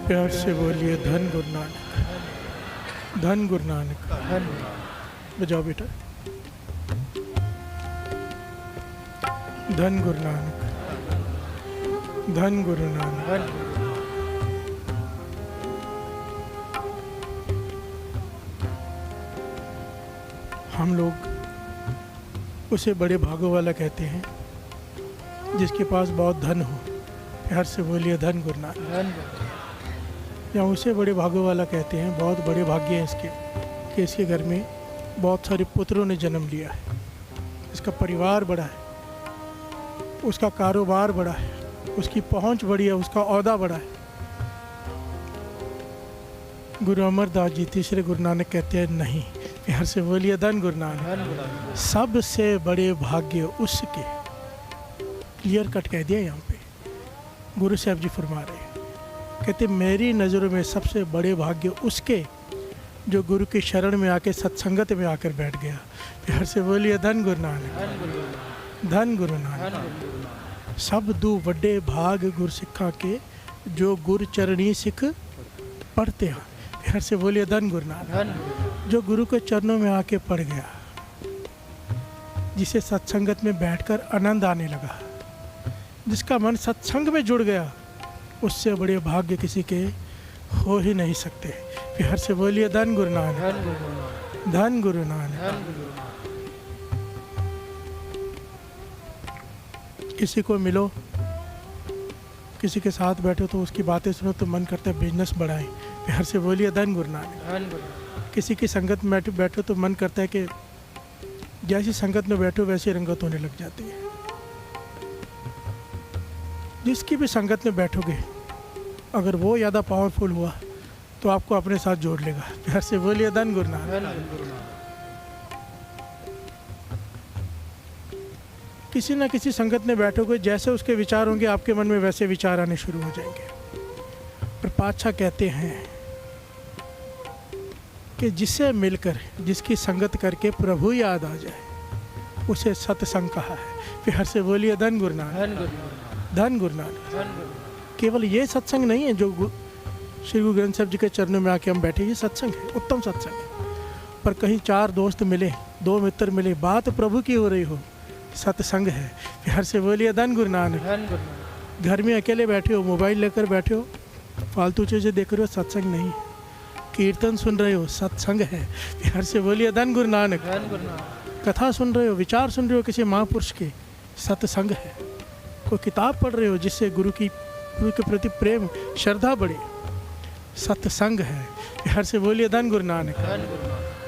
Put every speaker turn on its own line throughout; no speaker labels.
प्यार से बोलिए धन गुरु नानक, धन गुरु नानक। बजाओ बेटा। धन गुरु नानक, धन गुरु नानक। हम लोग उसे बड़े भागों वाला कहते हैं जिसके पास बहुत धन हो। प्यार से बोलिए धन गुरु नानक। या उसे बड़े भागों वाला कहते हैं, बहुत बड़े भाग्य हैं इसके कि इसके घर में बहुत सारे पुत्रों ने जन्म लिया है, इसका परिवार बड़ा है, उसका कारोबार बड़ा है, उसकी पहुंच बड़ी है, उसका ओहदा बड़ा है। गुरु अमरदास जी तीसरे गुरु नानक कहते हैं नहीं। प्यार से बोलिए धन गुरु नानक। सबसे बड़े भाग्य उसके, क्लियर कट कह दिया यहाँ पे। गुरु साहब जी फरमा रहे हैं, कहते मेरी नज़रों में सबसे बड़े भाग्य उसके जो गुरु की शरण में आके सत्संगत में आकर बैठ गया। प्यार से बोलिए धन गुरु नानक, धन गुरु नानक। सब दू वड्डे भाग गुर सिखा के जो गुर चरणी सिख पढ़ते हैं। प्यार से बोलिए धन गुरु नानक। जो गुरु के चरणों में आके पढ़ गया, जिसे सत्संगत में बैठकर आनंद आने लगा, जिसका मन सत्संग में जुड़ गया, उससे बड़े भाग्य किसी के हो ही नहीं सकते। प्यार से बोलिए धन गुरु नानक, धन गुरु नानक। किसी को मिलो, किसी के साथ बैठो तो उसकी बातें सुनो तो मन करता है बिजनेस बढ़ाएं। प्यार से बोलिए धन गुरु नानक। किसी की संगत में बैठो तो मन करता है कि जैसी संगत में बैठो वैसी रंगत होने लग जाती है। जिसकी भी संगत में बैठोगे, अगर वो ज़्यादा पावरफुल हुआ तो आपको अपने साथ जोड़ लेगा। प्यार से बोलिए धन गुरु नानक। किसी न किसी संगत में बैठोगे, जैसे उसके विचार होंगे आपके मन में वैसे विचार आने शुरू हो जाएंगे। पर पातशाह कहते हैं कि जिससे मिलकर, जिसकी संगत करके प्रभु याद आ जाए, उसे सत्संग कहा है। प्यार से बोलिए धन गुरु नानक, धन गुरु नानक। केवल ये सत्संग नहीं है जो श्री गुरु ग्रंथ साहब जी के चरणों में आके हम बैठे, ये सत्संग है, उत्तम सत्संग है। पर कहीं चार दोस्त मिले, दो मित्र मिले, बात प्रभु की हो रही हो, सत्संग है। प्यार से बोलिए धन गुरु नानक। घर में अकेले बैठे हो, मोबाइल लेकर बैठे हो, फालतू चीज़ें देख रहे हो, सत्संग नहीं है। कीर्तन सुन रहे हो, सत्संग है। प्यार से बोलिए धन गुरु नानक। कथा सुन रहे हो, विचार सुन रहे हो किसी महापुरुष के, सत्संग है। कोई किताब पढ़ रहे हो जिससे गुरु के प्रति प्रेम श्रद्धा बढ़े, सत्संग है। प्यार से बोलिए धन गुरु नानक।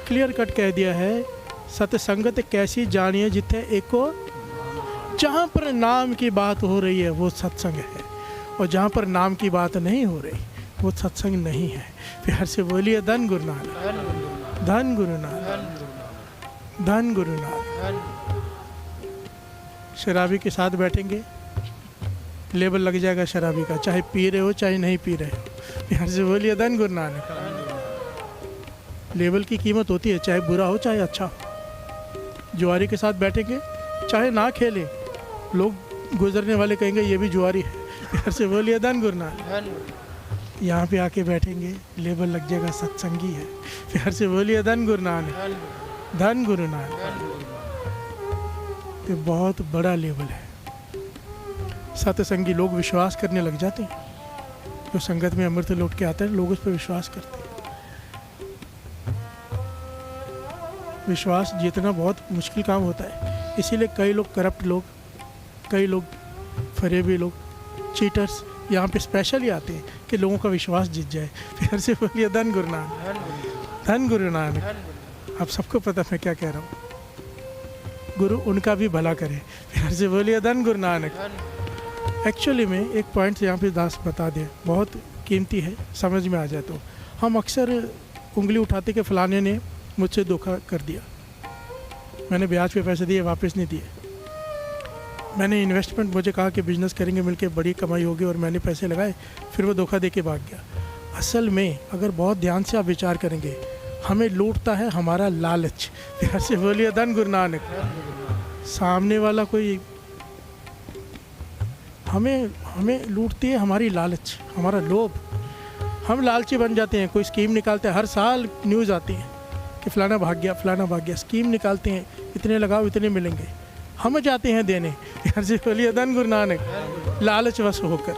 क्लियर कट कह दिया है, सत्संगत कैसी जानिए जिथे एको, जहाँ पर नाम की बात हो रही है वो सत्संग है, और जहाँ पर नाम की बात नहीं हो रही वो सत्संग नहीं है। प्यार से बोलिए धन गुरु नानक, धन गुरु नानक, धन गुरु नानक। शराबी के साथ बैठेंगे, लेबल लग जाएगा शराबी का, चाहे पी रहे हो चाहे नहीं पी रहे हो। प्यार से बोलिए धन गुरु नानक। लेबल की कीमत होती है, चाहे बुरा हो चाहे अच्छा हो। जुआरी के साथ बैठेंगे, चाहे ना खेले, लोग गुजरने वाले कहेंगे ये भी जुआरी है। प्यार से बोलिए धन गुरु नानक। यहाँ पे आके बैठेंगे, लेबल लग जाएगा सत्संगी है। प्यार से बोलिए धन गुरु नानक, धन गुरु नानक। ये बहुत बड़ा लेवल है। सत्संगी लोग विश्वास करने लग जाते हैं। जो संगत में अमृत लौट के आता है, लोग उस पर विश्वास करते हैं। विश्वास जीतना बहुत मुश्किल काम होता है, इसीलिए कई लोग करप्ट लोग, कई लोग फरेबी लोग, चीटर्स यहाँ पे स्पेशल ही आते हैं कि लोगों का विश्वास जीत जाए। फिर से बोलिए धन गुरु नानक, धन गुरु नानक। आप सबको पता मैं क्या कह रहा हूँ। गुरु उनका भी भला करे। फिर से बोलिए धन गुरु नानक। एक्चुअली में एक पॉइंट यहाँ पे दास बता दें, बहुत कीमती है, समझ में आ जाए तो। हम अक्सर उंगली उठाते कि फलाने ने मुझसे धोखा कर दिया, मैंने ब्याज पे पैसे दिए वापस नहीं दिए, मैंने इन्वेस्टमेंट, मुझे कहा कि बिजनेस करेंगे मिलके बड़ी कमाई होगी और मैंने पैसे लगाए, फिर वो धोखा दे के भाग गया। असल में अगर बहुत ध्यान से आप विचार करेंगे, हमें लूटता है हमारा लालच। फिर से बोलिए धन गुरु नानक। सामने वाला कोई हमें लूटती है हमारी लालच, हमारा लोभ। हम लालची बन जाते हैं, कोई स्कीम निकालते हैं, हर साल न्यूज़ आती है कि फ़लाना भाग गया, फ़लाना भाग गया, स्कीम निकालते हैं, इतने लगाओ इतने मिलेंगे, हम जाते हैं देने। हर्ष बोलिए धन गुरु नानक, लालचवश होकर,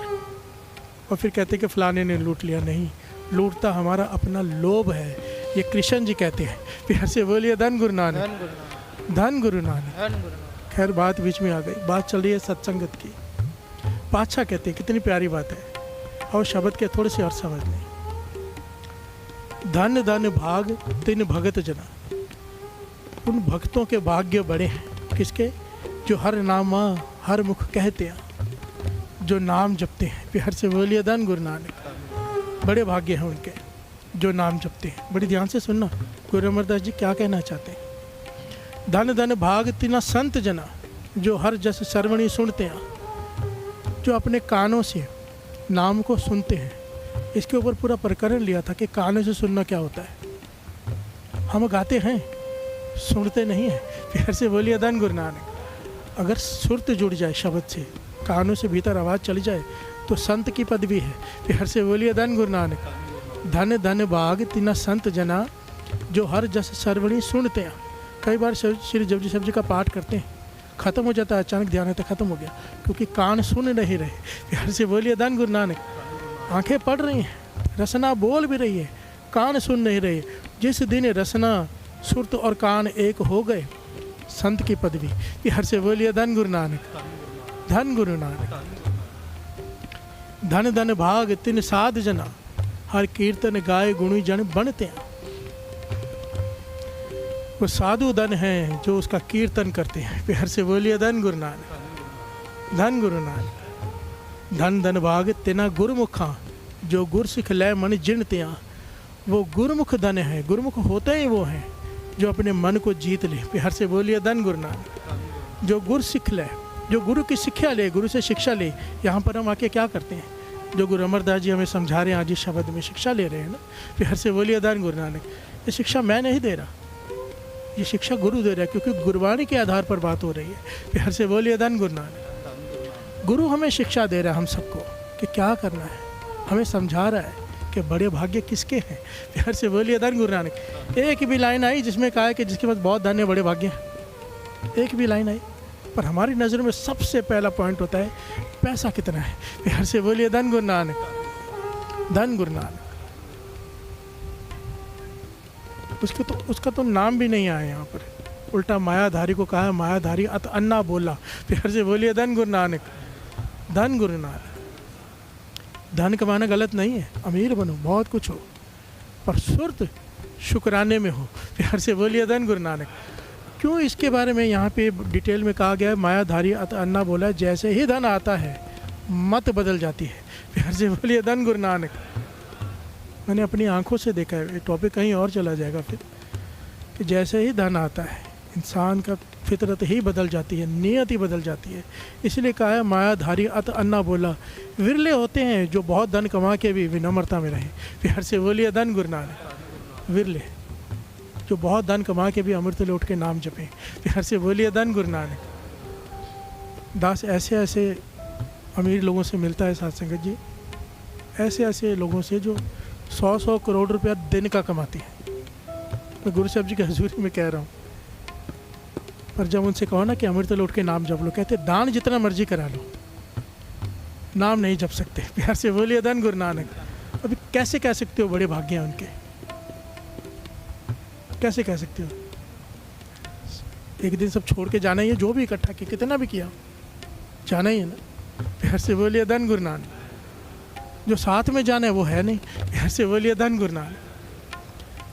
और फिर कहते हैं कि फ़लाने ने लूट लिया। नहीं, लूटता हमारा अपना लोभ है, ये कृष्ण जी कहते हैं। फिर हर्ष बोलिए धन गुरु नानक, धन गुरु नानक। खैर बात बीच में आ गई, बात चल रही है सत्संगत की। पातशाह कहते हैं, कितनी प्यारी बात है, और शब्द के थोड़े से और समझ लें। धन धन भाग तिन भगत जना, उन भक्तों के भाग्य बड़े हैं। किसके? जो हर नामा हर मुख कहते हैं, जो नाम जपते हैं। फिर हर से बोलिए धन गुरु नानक, बड़े भाग्य हैं उनके जो नाम जपते हैं। बड़ी ध्यान से सुनना, गुरु अमरदास जी क्या कहना चाहते हैं। धन धन भाग तिना संत जना, जो हर जस सर्वणी सुनते हैं, जो अपने कानों से नाम को सुनते हैं। इसके ऊपर पूरा प्रकरण लिया था कि कानों से सुनना क्या होता है। हम गाते हैं, सुनते नहीं हैं। फिर से बोलिए धन गुरु नानक। अगर सुरत जुड़ जाए शब्द से, कानों से भीतर आवाज़ चली जाए, तो संत की पदवी है। फिर से बोलिए धन गुरु नानक। धन धन भाग तिना संत जना, जो हर जस सर्वणी सुनते हैं। कई बार श्री जपजी साहब जी का पाठ करते हैं, ख़त्म हो जाता है, अचानक ध्यान आता ख़त्म हो गया, क्योंकि कान सुन नहीं रहे। फिर से बोलिए धन गुरु नानक। आंखें पढ़ रही हैं, रसना बोल भी रही है, कान सुन नहीं रहे। जिस दिन रसना सुरत और कान एक हो गए, संत की पदवी। फिर से बोलिए धन गुरु नानक, धन गुरु नानक। धन धन भाग तिन साध जना, हर कीर्तन गाय गुणी जन बनते हैं। वो साधु धन हैं जो उसका कीर्तन करते हैं। फिर से बोलिए धन गुरु नानक, धन गुरु नानक। धन धन भाग तिना गुरुमुखा, जो गुर सिख लय मन जिनते। वो गुरुमुख धन है, गुरुमुख होते ही वो हैं जो अपने मन को जीत ले। फिर से बोलिए धन गुरु नानक। जो गुर सिख ले, जो गुरु की शिक्षा ले, गुरु से शिक्षा ले। यहाँ पर हम आके क्या करते हैं, जो गुरु अमरदास जी हमें समझा रहे हैं, आज इस शब्द में शिक्षा ले रहे हैं ना। फिर से बोलिए धन गुरु नानक। ये शिक्षा मैं नहीं दे रहा, ये शिक्षा गुरु दे रहा है, क्योंकि गुरबाणी के आधार पर बात हो रही है। फिर से बोलिए धन गुरु नानक। गुरु हमें शिक्षा दे रहा है हम सबको कि क्या करना है, हमें समझा रहा है कि बड़े भाग्य किसके हैं। फिर से बोलिए धन गुरु नानक। एक भी लाइन आई जिसमें कहा है कि जिसके पास बहुत धन है, बड़े भाग्य हैं, एक भी लाइन आई। पर हमारी नज़र में सबसे पहला पॉइंट होता है पैसा कितना है। फिर से बोलिए धन गुरु नानक, धन गुरु नानक। उसका तो नाम भी नहीं आया यहाँ पर, उल्टा मायाधारी को कहा है मायाधारी अत अन्ना बोला। फिर से बोलिए धन गुरु नानक, धन गुरु नानक। धन कमाना गलत नहीं है, अमीर बनो, बहुत कुछ हो, पर सुरत शुक्राने में हो। फिर से बोलिए धन गुरु नानक। क्यों इसके बारे में यहाँ पे डिटेल में कहा गया है, मायाधारी अत अन्ना बोला है। जैसे ही धन आता है मत बदल जाती है। फिर से बोलिए धन गुरु नानक। मैंने अपनी आंखों से देखा है, ये टॉपिक कहीं और चला जाएगा फिर, कि जैसे ही धन आता है इंसान का फितरत ही बदल जाती है, नियत ही बदल जाती है। इसलिए कहा है मायाधारी अत अन्ना बोला। विरले होते हैं जो बहुत धन कमा के भी विनम्रता में रहें। फिर से बोलिए धन गुरु नानक। विरले जो बहुत धन कमा के भी अमृत लौट के नाम जपें। फिर से बोलिए धन गुरु नानक। दास ऐसे ऐसे अमीर लोगों से मिलता है साथ संगत जी, ऐसे ऐसे लोगों से जो 100-100 करोड़ रुपया दिन का कमाते हैं। मैं गुरु साहब जी की हजूरी में कह रहा हूँ। पर जब उनसे कहो ना कि अमृत लौट के नाम जप लो, कहते दान जितना मर्जी करा लो, नाम नहीं जप सकते। प्यार से बोलिए धन गुरु नानक। अभी कैसे कह सकते हो बड़े भाग्य हैं उनके, कैसे कह सकते हो? एक दिन सब छोड़ के जाना ही है, जो भी इकट्ठा किया, कितना भी किया, जाना ही है ना। प्यार से बोलिए धन गुरु नानक। जो साथ में जाना है वो है नहीं। प्यार से बोलिए धन गुरु नानक।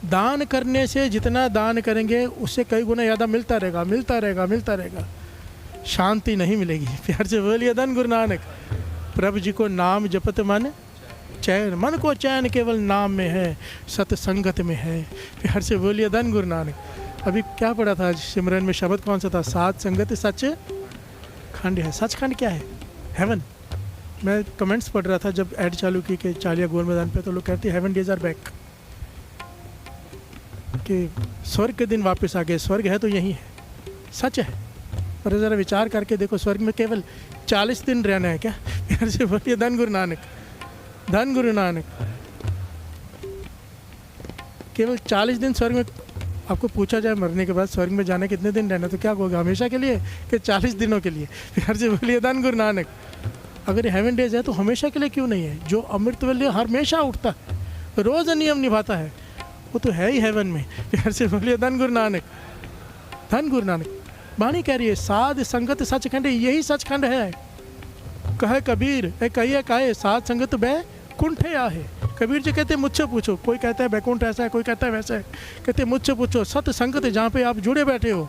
दान करने से जितना दान करेंगे उससे कई गुना ज़्यादा मिलता रहेगा, मिलता रहेगा, मिलता रहेगा, शांति नहीं मिलेगी। प्यार से बोलिए धन गुरु नानक। प्रभु जी को नाम जपत मन चैन, मन को चैन केवल नाम में है, सत्संगत में है। प्यार से बोलिए धन गुरु नानक। अभी क्या पढ़ा था सिमरन में, शब्द कौन सा था? सात संगत सच खंड है। सचखंड क्या है? हेवन। मैं कमेंट्स पढ़ रहा था जब ऐड चालू की कि चालिया गोल मैदान पे, तो लोग कहते हैं हेवन डेज आर बैक, कि स्वर्ग के दिन वापस आ गए। स्वर्ग है तो यही है, सच है, पर ज़रा विचार करके देखो, स्वर्ग में केवल 40 दिन रहना है क्या? प्यार से बोलिए धन गुरु नानक, धन गुरु नानक। केवल 40 दिन स्वर्ग में, आपको पूछा जाए मरने के बाद स्वर्ग में जाने कितने दिन रहना, तो क्या कहोगे, हमेशा के लिए कि 40 दिनों के लिए? फिर से बोलिए धन गुरु नानक। अगर ये 7 डेज है तो हमेशा के लिए क्यों नहीं है? जो अमृत वेले हमेशा उठता है, रोज़ नियम निभाता है, वो तो है ही हेवन में। फिर से बोलिए धन गुरु नानक, धन गुरु नानक। वाणी कह रही है साध संगत सचखंड, यही सचखंड है। कहे कबीर कहिए काहे, साध संगत बैकुंठ आहे। कबीर जी कहते हैं मुझसे पूछो, कोई कहता है बैकुंठ ऐसा है, कोई कहता है वैसा है, कहते हैं मुझसे पूछो। सत संगत जहाँ पे आप जुड़े बैठे हो,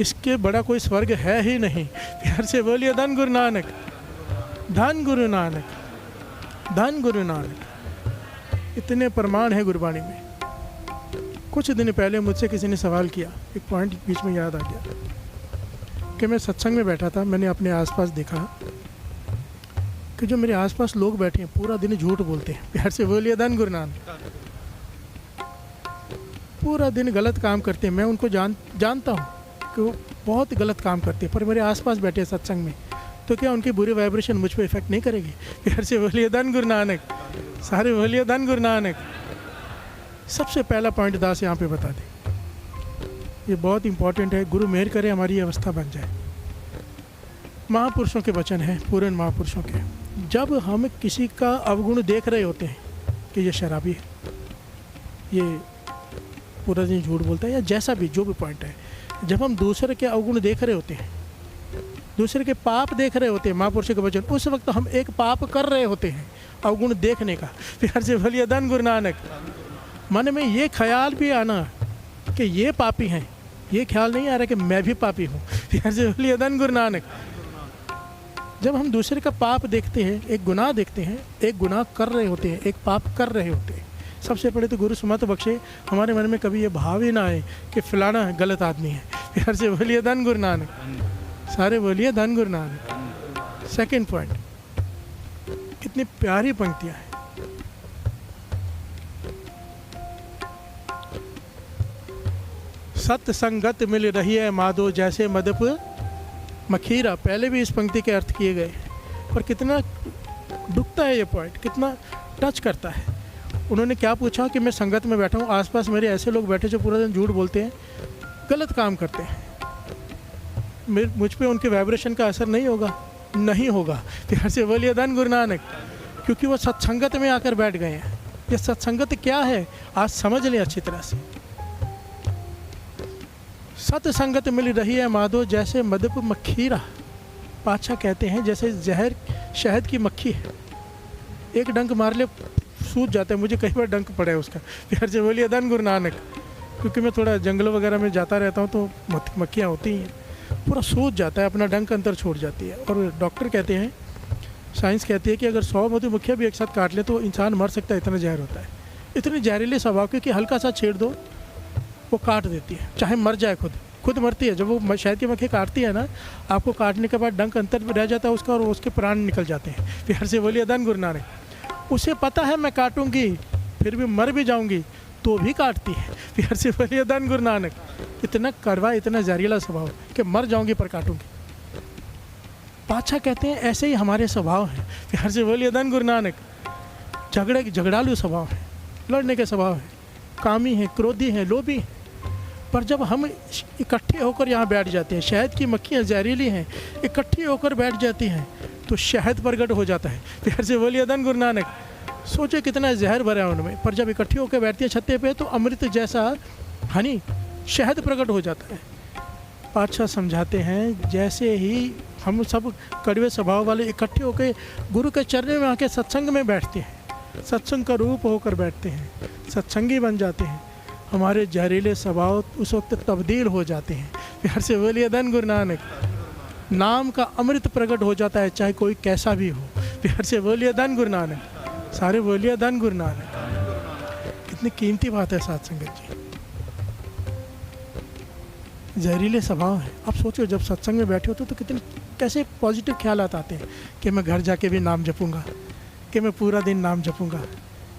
इसके बड़ा कोई स्वर्ग है ही नहीं। प्यार से बोलिए धन गुरु नानक, धन गुरु नानक, धन गुरु नानक। इतने प्रमाण है गुरबाणी में। कुछ दिन पहले मुझसे किसी ने सवाल किया, एक पॉइंट बीच में याद आ गया कि मैं सत्संग में बैठा था, मैंने अपने आसपास देखा कि जो मेरे आसपास लोग बैठे हैं पूरा दिन झूठ बोलते हैं। प्यार से बोलिए धन गुरु नानक। पूरा दिन गलत काम करते हैं। मैं उनको जानता हूँ कि वो बहुत गलत काम करते हैं, पर मेरे आसपास बैठे हैं सत्संग में, तो क्या उनकी बुरी वाइब्रेशन मुझ पर इफेक्ट नहीं करेगी? प्यार से बोलिए धन गुरु नानक, सारे बोलिए धन गुरु नानक। सबसे पहला पॉइंट दास यहाँ पे बता दें, ये बहुत इंपॉर्टेंट है। गुरु मेहर करे हमारी अवस्था बन जाए। महापुरुषों के वचन हैं, पूर्ण महापुरुषों के। जब हम किसी का अवगुण देख रहे होते हैं कि ये शराबी है, ये पूरा दिन झूठ बोलता है, या जैसा भी जो भी पॉइंट है, जब हम दूसरे के अवगुण देख रहे होते हैं, दूसरे के पाप देख रहे होते हैं, महापुरुषों के वचन, उस वक्त हम एक पाप कर रहे होते हैं अवगुण देखने का। प्यार से बोलिए धन गुरु नानक। मन में ये ख्याल भी आना कि ये पापी हैं, ये ख्याल नहीं आ रहा कि मैं भी पापी हूँ। प्यार से बोलिए धन गुरु नानक। जब हम दूसरे का पाप देखते हैं, एक गुनाह देखते हैं, एक गुनाह कर रहे होते हैं, एक पाप कर रहे होते हैं, सबसे पहले तो गुरु सुमत बख्शे हमारे मन में कभी ये भाव ही ना आए कि फलाना गलत आदमी है। प्यार से बोलिए धन गुरु नानक, सारे बोलिए धन गुरु नानक। सेकंड पॉइंट, कितनी प्यारी पंक्तियाँ हैं। सत्संगत मिल रही है माधो जैसे मदप मखीरा। पहले भी इस पंक्ति के अर्थ किए गए, पर कितना दुखता है ये पॉइंट, कितना टच करता है। उन्होंने क्या पूछा कि मैं संगत में बैठा हूँ, आसपास मेरे ऐसे लोग बैठे जो पूरा दिन झूठ बोलते हैं, गलत काम करते हैं, मुझ पे उनके वाइब्रेशन का असर नहीं होगा? नहीं होगा। प्यार से बोलिए धन गुरु नानक, क्योंकि वो सत्संगत में आकर बैठ गए हैं। ये सत्संगत क्या है आज समझ लें अच्छी तरह से। सत्संगत मिल रही है माधो जैसे मदप मखीरा। पाछा कहते हैं जैसे जहर शहद की मक्खी है, एक डंक मार ले सूझ जाता है। मुझे कई बार डंक पड़ा है उसका। प्यार से बोलिए धन गुरु नानक, क्योंकि मैं थोड़ा जंगलों वगैरह में जाता रहता हूँ तो मक्खियाँ होती हैं, पूरा सूझ जाता है, अपना डंक अंदर छोड़ जाती है। और डॉक्टर कहते हैं, साइंस कहती है कि अगर 100 मधुमक्खियाँ भी एक साथ काट ले तो इंसान मर सकता है, इतना जहर होता है। इतनी जहरीले स्वभाव के कि हल्का सा छेड़ दो वो काट देती है, चाहे मर जाए, खुद मरती है। जब वो शहद की मक्खी काटती है ना, आपको काटने के बाद डंक अंतर में रह जाता है उसका और उसके प्राण निकल जाते हैं। प्यार से बोलिए धन गुरु नानक। उसे पता है मैं काटूंगी, फिर भी मर भी जाऊंगी तो भी काटती है। प्यार से बोलिए धन गुरु नानक। इतना कड़वा, इतना जहरीला स्वभाव कि मर जाऊंगी पर काटूंगी। पाछा कहते हैं ऐसे ही हमारे स्वभाव हैं। प्यार से बोलिए धन गुरु नानक। झगड़ालू स्वभाव है, लड़ने के स्वभाव है, कामी है, क्रोधी है, लोभी है। पर जब हम इकट्ठे होकर यहाँ बैठ जाते हैं, शहद की मक्खियाँ जहरीली हैं, इकट्ठी होकर बैठ जाती हैं तो शहद प्रकट हो जाता है। प्यार से बोलिए धन गुरु नानक। सोचे कितना जहर भरा है उनमें, पर जब इकट्ठी होकर बैठती है छत्ते पे तो अमृत जैसा हनी शहद प्रकट हो जाता है। पातशाह समझाते हैं जैसे ही हम सब कड़वे स्वभाव वाले इकट्ठे होकर गुरु के चरणों में आके सत्संग में बैठते हैं, सत्संग का रूप होकर बैठते हैं, सत्संगी बन जाते हैं, हमारे जहरीले स्वभाव उस वक्त तब्दील हो जाते हैं। प्यार से बोलिए धन गुरु नानक। नाम का अमृत प्रकट हो जाता है चाहे कोई कैसा भी हो। प्यार से बोलिए धन गुरु नानक। सारे बोलिए धन गुरु नानक। कितनी कीमती बात है साथ संगत जी। जहरीले स्वभाव है। अब सोचो जब सत्संग में बैठे होते तो कितने कैसे पॉजिटिव ख्यालात आते हैं कि मैं घर जाके भी नाम जपूंगा, कि मैं पूरा दिन नाम जपूंगा,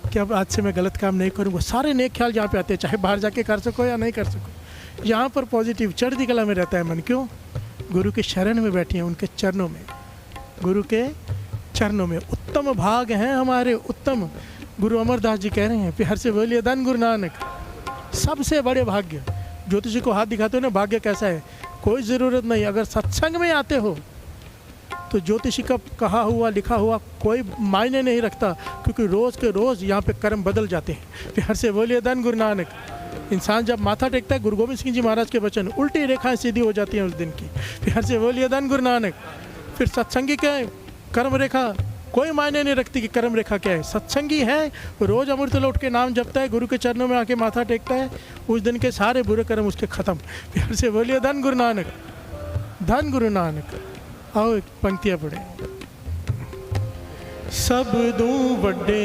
कि अब आज से मैं गलत काम नहीं करूँगा। सारे नेक ख्याल यहाँ पे आते हैं, चाहे बाहर जाके कर सको या नहीं कर सको। यहाँ पर पॉजिटिव चढ़ती कला में रहता है मन। क्यों? गुरु के शरण में बैठी हैं, उनके चरणों में, गुरु के चरणों में। उत्तम भाग हैं हमारे, उत्तम। गुरु अमरदास जी कह रहे हैं, प्यार से बोलिए धन गुरु नानक। सबसे बड़े भाग्य। ज्योतिषी को हाथ दिखाते हो ना, भाग्य कैसा है, कोई ज़रूरत नहीं। अगर सत्संग में आते हो तो ज्योतिषी का कहा हुआ लिखा हुआ कोई मायने नहीं रखता, क्योंकि रोज़ के रोज़ यहाँ पे कर्म बदल जाते हैं। प्यार से बोलिए धन गुरु नानक। इंसान जब माथा टेकता है, गुरु गोविंद सिंह जी महाराज के वचन, उल्टी रेखाएं सीधी हो जाती हैं उस दिन की। प्यार से बोलिए धन गुरु नानक। फिर सत्संगी के कर्म रेखा कोई मायने नहीं रखती कि कर्म रेखा क्या है। सत्संगी है, रोज़ अमृत लौट के नाम जपता है, गुरु के चरणों में आके माथा टेकता है, उस दिन के सारे बुरे कर्म उसके ख़त्म। प्यार से बोलिए धन गुरु नानक, धन गुरु नानक। आओ एक पंक्तियाँ पढ़े। सब दूं बड़े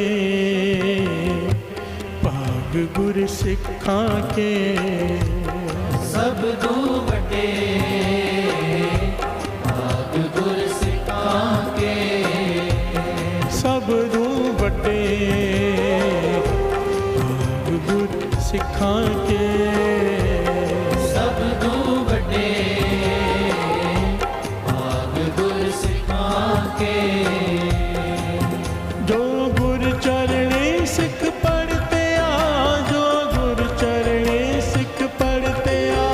भाग गुर सिखा के,
सब दूं बड़े भाग गुर सिखा के,
सब दूं बड़े भाग गुर सिखा के,
सब दूं बड़े भाग गुर सिखा के।
जो गुर चरणी सिख पढ़ते आ, जो गुर चरणी सिख पढ़ते आ,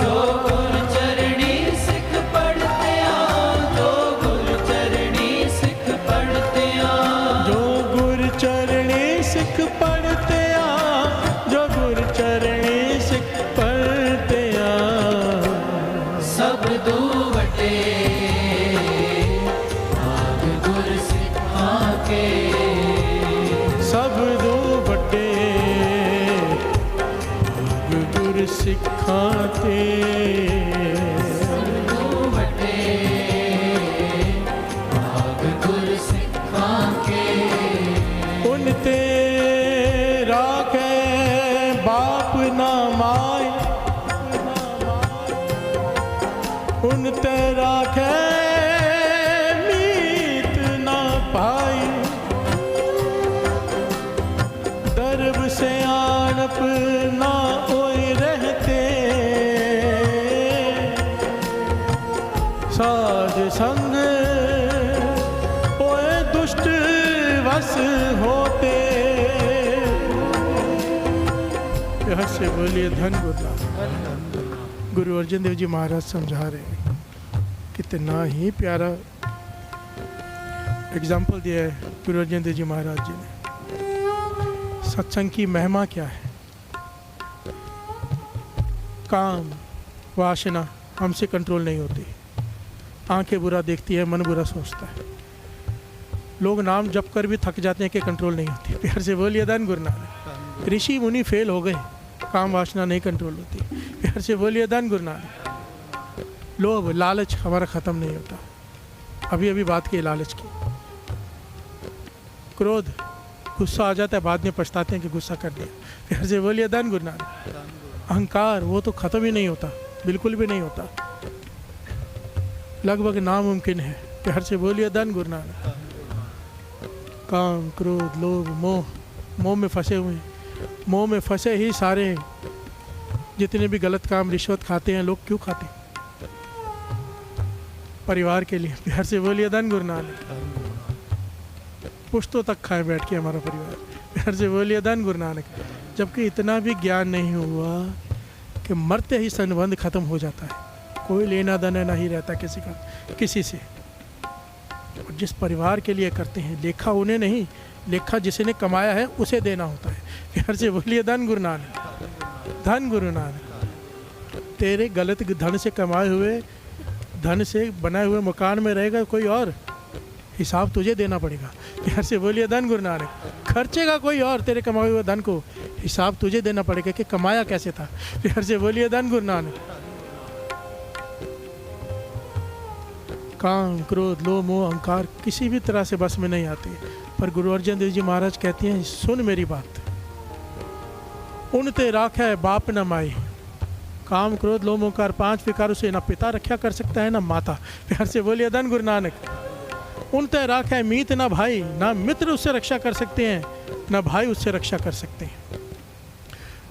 जो गुर चरणी सिख पढ़ते आ, जो गुर चरणी सिख पढ़ते आ,
जो गुर चरणी सिख पढ़ते आ, जो गुर चरणी सिख पढ़ते आ।
सब दूं बड़े भाग गुर सिखा के,
सब दो बड़े भाग गुर सिखाते।
दूं बड़े भाग गुर सिखा के।
उन ते राखे बाप ना माय, उन ते राखे मीत ना पाई, दरब से आणप ना ओए रहते, साध संग ओए दुष्ट वश होते। यहाँ से बोलिए धन गुरु। गुरु अर्जन देव जी महाराज समझा रहे हैं, कितना ही प्यारा एग्जाम्पल दिया है गुरु अर्जन देव जी महाराज जी ने। सत्संग की महिमा क्या है। काम वासना हमसे कंट्रोल नहीं होती, आंखें बुरा देखती है, मन बुरा सोचता है। लोग नाम जप कर भी थक जाते हैं कि कंट्रोल नहीं होती। प्यार से बोलिए धन गुरु नानक। ऋषि मुनि फेल हो गए, काम वासना नहीं कंट्रोल होती। प्यार से बोलिए धन गुरु नानक। लोभ लालच हमारा ख़त्म नहीं होता। अभी अभी बात की लालच की। क्रोध गुस्सा आ जाता है, बाद में पछताते हैं कि गुस्सा कर दिया। प्यार से बोलिए धन गुरु नानक। अहंकार वो तो ख़त्म ही नहीं होता, बिल्कुल भी नहीं होता, लगभग नामुमकिन है। प्यार से बोलिए धन गुरु नानक। काम क्रोध लोभ मोह, मोह में फंसे हुए हैं। मोह में फंसे ही सारे जितने भी गलत काम रिश्वत खाते हैं लोग क्यों खाते हैं? परिवार के लिए। प्यार से बोलिए धन गुरु नानक। पुश्तों तक खाए बैठ के हमारा परिवार। प्यार से बोलिए धन गुरु नानक। जबकि इतना भी ज्ञान नहीं हुआ कि मरते ही संबंध खत्म हो जाता है, कोई लेना देना नहीं रहता किसी का किसी से। और जिस परिवार के लिए करते हैं, लेखा उन्हें नहीं, लेखा जिसने कमाया है उसे देना होता है। प्यार से बोलिए धन गुरु नानक। धन गुरु नानक। तेरे गलत धन से कमाए हुए धन से बनाए हुए मकान में रहेगा कोई और, हिसाब तुझे देना पड़ेगा। प्यार से बोलिए धन गुरु नानक। खर्चेगा कोई और तेरे कमाए हुए धन को, हिसाब तुझे देना पड़ेगा कि कमाया कैसे था। प्यार से बोलिए धन गुरु नानक। काम क्रोध लोभ मोह अहंकार किसी भी तरह से बस में नहीं आते। पर गुरु अर्जन देव जी महाराज कहते हैं, सुन मेरी बात। उन ते राख है बाप न माई। काम क्रोध लोभ मोह अहंकार पांच विकारों से ना पिता रक्षा कर सकता है ना माता। प्यार से बोलिए धन गुरु नानक। उन ते राख है मीत ना भाई, ना मित्र उससे रक्षा कर सकते हैं ना भाई उससे रक्षा कर सकते हैं।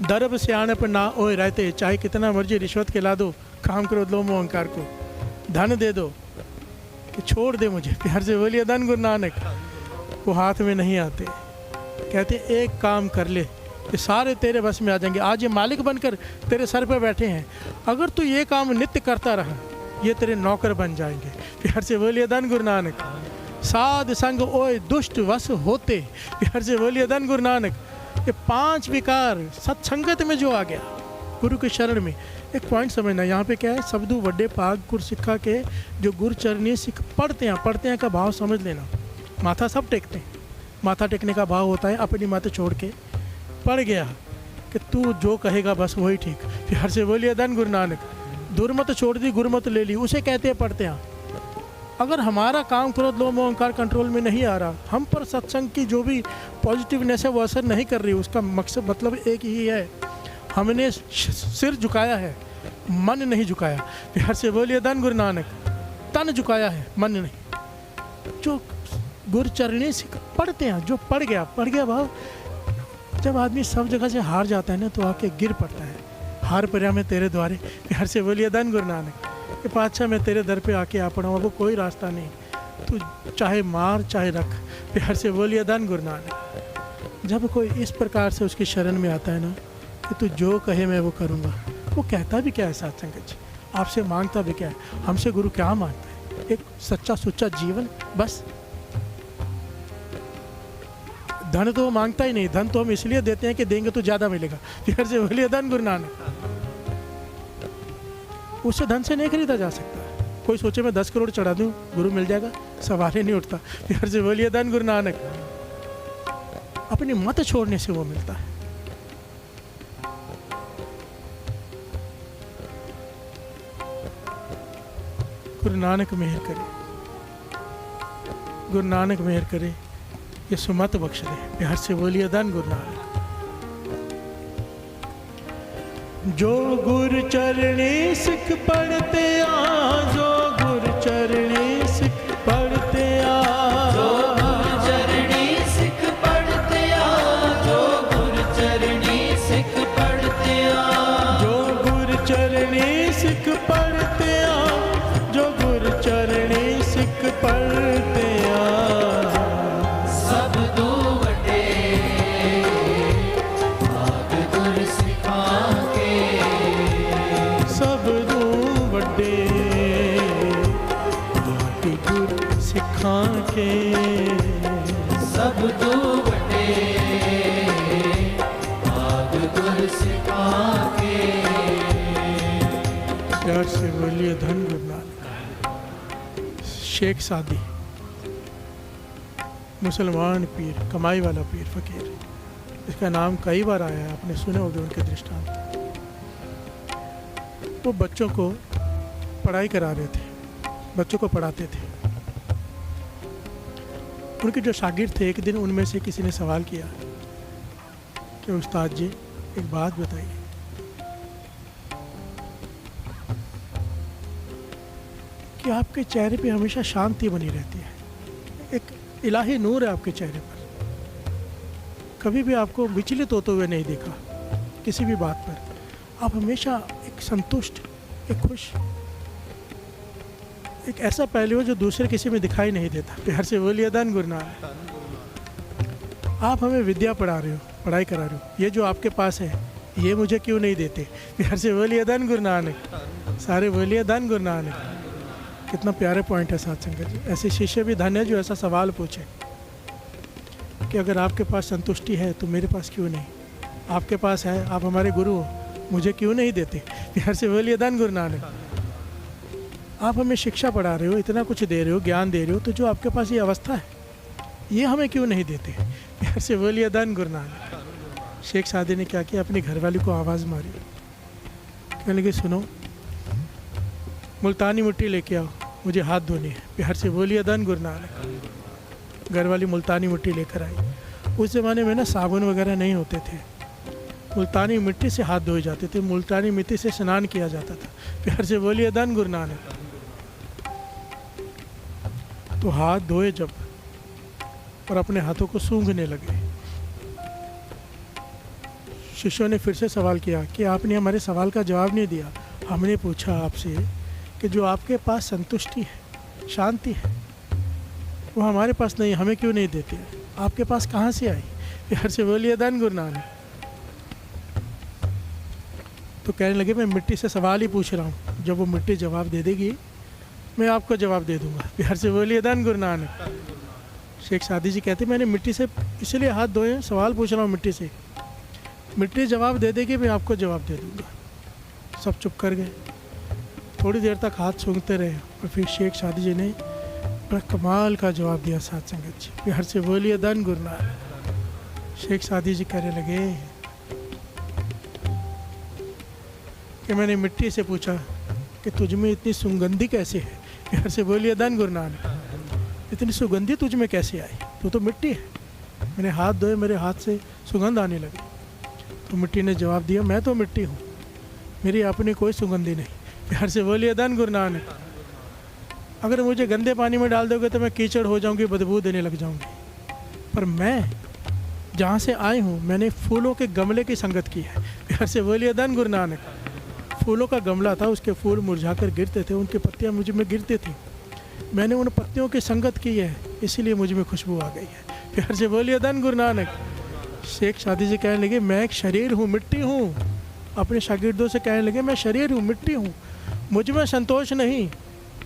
दर्ब से आने पर ना ओए रहते, चाहे कितना मर्जी रिश्वत खिला दो काम क्रोध लोभ मोह अहंकार को, धन दे दो कि छोड़ दे मुझे। प्यार से बोलिए धन गुरु नानक। वो हाथ में नहीं आते। कहते एक काम कर ले, ये सारे तेरे बस में आ जाएंगे। आज ये मालिक बनकर तेरे सर पे बैठे हैं, अगर तू ये काम नित्य करता रहा ये तेरे नौकर बन जाएंगे। प्यार से बोलिए धन गुरु नानक। साध संग ओए दुष्ट वश होते, प्यार से बोलिए धन गुरु नानक। ये 5 विकार सत्संगत में जो आ गया गुरु के शरण में। एक पॉइंट समझना, यहाँ पे क्या है, सबदू वड्डे पाग गुर सिक्खा के जो गुरु चरणी सिख पढ़ते हैं का भाव समझ लेना। माथा सब टेकते हैं, माथा टेकने का भाव होता है अपनी माथे छोड़ के पड़ गया कि तू जो कहेगा बस वही ठीक। प्यार से बोलिए धन गुरु नानक। दुर्मत छोड़ दी गुरमत ले ली, उसे कहते हैं पढ़ते हैं। अगर हमारा काम क्रोध लोभ मोह अहंकार कंट्रोल में नहीं आ रहा, हम पर सत्संग की जो भी पॉजिटिवनेस है वो असर नहीं कर रही, उसका मकसद मतलब एक ही है, हमने सिर झुकाया है, मन नहीं झुकाया। प्यार से बोलिए धन गुरु नानक। तन झुकाया है, मन नहीं। जो गुरु चरणी से पढ़ते हैं, जो पढ़ गया भाव। जब आदमी सब जगह से हार जाता है ना तो आके गिर पड़ता है। हार पर्या में तेरे द्वारे। प्यार से बोलिए धन गुरु नानक। कि पातशाह मैं तेरे दर पे आके आ पड़ा हूँ, वो कोई रास्ता नहीं, तू चाहे मार चाहे रख। प्यार से बोलिए धन गुरु नानक। जब कोई इस प्रकार से उसकी शरण में आता है ना कि तू जो कहे मैं वो करूँगा, वो कहता भी क्या है साथ संगत जी, आपसे मांगता भी क्या है, हमसे गुरु क्या मांगता है, एक सच्चा सुच्चा जीवन बस। धन तो वो मांगता ही नहीं, धन तो हम इसलिए देते हैं कि देंगे तो ज़्यादा मिलेगा। प्यार से बोलिए धन गुरु नानक। उससे धन से नहीं खरीदा जा सकता। कोई सोचे मैं 10 करोड़ चढ़ा दूं गुरु मिल जाएगा, सवाल ही नहीं उठता। प्यार से बोलिए धन गुरु नानक। अपनी मत छोड़ने से वो मिलता है। गुरु नानक मेहर करे, गुरु नानक मेहर करे, ये सुमत बख्श दे। प्यार से बोलिए धन गुरु नानक। जो गुरु चरणी सिख पढ़ते आ, जो गुरु चरणी सिख पढ़ते आ,
जो गुरु चरणी सिख पढ़ते आ, जो गुरु चरणी सिख पढ़ते आ,
जो गुरु चरणी सिख पढ़ते आ, जो गुरु चरणी सिख पढ़ते आ।
सब दो वटे भाग गुर सिखा के,
सब दू वड्डे भाग गुर सिखा के,
सब दो वटे भाग गुर सिखा के।
प्यार से बोलिए धन गुरु नानक। शेख सादी मुसलमान पीर, कमाई वाला पीर फकीर, इसका नाम कई बार आया है, आपने सुने होंगे उनके दृष्टांत। वो बच्चों को पढ़ाई करा रहे थे, बच्चों को पढ़ाते थे। उनके जो शागिर्द थे, एक दिन उनमें से किसी ने सवाल किया कि उस्ताद जी एक बात बताइए, कि आपके चेहरे पे हमेशा शांति बनी रहती है, एक इलाही नूर है आपके चेहरे पर, कभी भी आपको विचलित होते हुए नहीं देखा किसी भी बात पर। आप हमेशा एक संतुष्ट, एक खुश, एक ऐसा पहलू जो दूसरे किसी में दिखाई नहीं देता। प्यार से बोलिए धन गुरु नानक। आप हमें विद्या पढ़ा रहे हो, पढ़ाई करा रहे हो, ये जो आपके पास है ये मुझे क्यों नहीं देते? प्यार से बोलिए धन गुरु नानक। सारे बोलिए धन गुरु नानक। कितना प्यारे पॉइंट है साथ संगत जी। ऐसे शिष्य भी धन है जो ऐसा सवाल पूछे कि अगर आपके पास संतुष्टि है तो मेरे पास क्यों नहीं, आपके पास है, आप हमारे गुरु हो, मुझे क्यों नहीं देते? प्यार से बोलिए धन गुरु नानक। आप हमें शिक्षा पढ़ा रहे हो, इतना कुछ दे रहे हो, ज्ञान दे रहे हो, तो जो आपके पास ये अवस्था है ये हमें क्यों नहीं देते? प्यार से बोलिए धन गुरु नानक। शेख सादी ने क्या किया, अपनी घरवाली को आवाज़ मारी, कहने लगे सुनो मुल्तानी मिट्टी लेके आओ, मुझे हाथ धोने हैं। प्यार से बोलिए धन गुरु नानक। घरवाली मुल्तानी मिट्टी लेकर आई। उस ज़माने में ना साबुन वगैरह नहीं होते थे, मुल्तानी मिट्टी से हाथ धोए जाते थे, मुल्तानी मिट्टी से स्नान किया जाता था। प्यार से बोलिए धन गुरु नानक। तो हाथ धोए जब और अपने हाथों को सूंघने लगे, शिष्यों ने फिर से सवाल किया कि आपने हमारे सवाल का जवाब नहीं दिया। हमने पूछा आपसे कि जो आपके पास संतुष्टि है, शांति है, वो हमारे पास नहीं, हमें क्यों नहीं देते? आपके पास कहाँ से आई? प्यार से बोलिए धन गुरु नानक। तो कहने लगे मैं मिट्टी से सवाल ही पूछ रहा हूँ, जब वो मिट्टी जवाब दे देगी मैं आपको जवाब दे दूंगा। प्यार से बोलिए धन गुरु नानक। शेख सादी जी कहते मैंने मिट्टी से इसलिए हाथ धोए, सवाल पूछ रहा हूँ मिट्टी से, मिट्टी जवाब दे देगी मैं आपको जवाब दे दूंगा। सब चुप कर गए। थोड़ी देर तक हाथ सूंघते रहे और फिर शेख सादी जी ने बड़ा कमाल का जवाब दिया। साथ संगत जी प्यार से बोलिए धन गुरु नानक। शेख सादी जी कहने लगे कि मैंने मिट्टी से पूछा कि तुझ में इतनी सुगंधी कैसे है। प्यार से बोलिए धन गुरु नानक। इतनी सुगंधी तुझ में कैसे आई, तू तो मिट्टी है। मैंने हाथ धोए, मेरे हाथ से सुगंध आने लगी। तो मिट्टी ने जवाब दिया मैं तो मिट्टी हूँ, मेरी अपनी कोई सुगंधी नहीं। प्यार से बोलिए धन गुरु नानक। अगर मुझे गंदे पानी में डाल दोगे तो मैं कीचड़ हो जाऊंगी, बदबू देने लग जाऊंगी। पर मैं जहाँ से आई हूँ मैंने फूलों के गमले की संगत की है। प्यार से बोलिए धन गुरु नानक। फूलों का गमला था, उसके फूल मुरझाकर गिरते थे, उनकी पत्तियाँ मुझ में गिरती थी। मैंने उन पत्तियों की संगत की है, इसीलिए मुझ में खुशबू आ गई है। प्यार से बोलिए धन गुरु नानक। शेख सादी जी कहने लगे मैं एक शरीर हूँ, मिट्टी हूँ। अपने शागिर्दों से कहने लगे मैं शरीर हूँ, मिट्टी हूँ, मुझ में संतोष नहीं,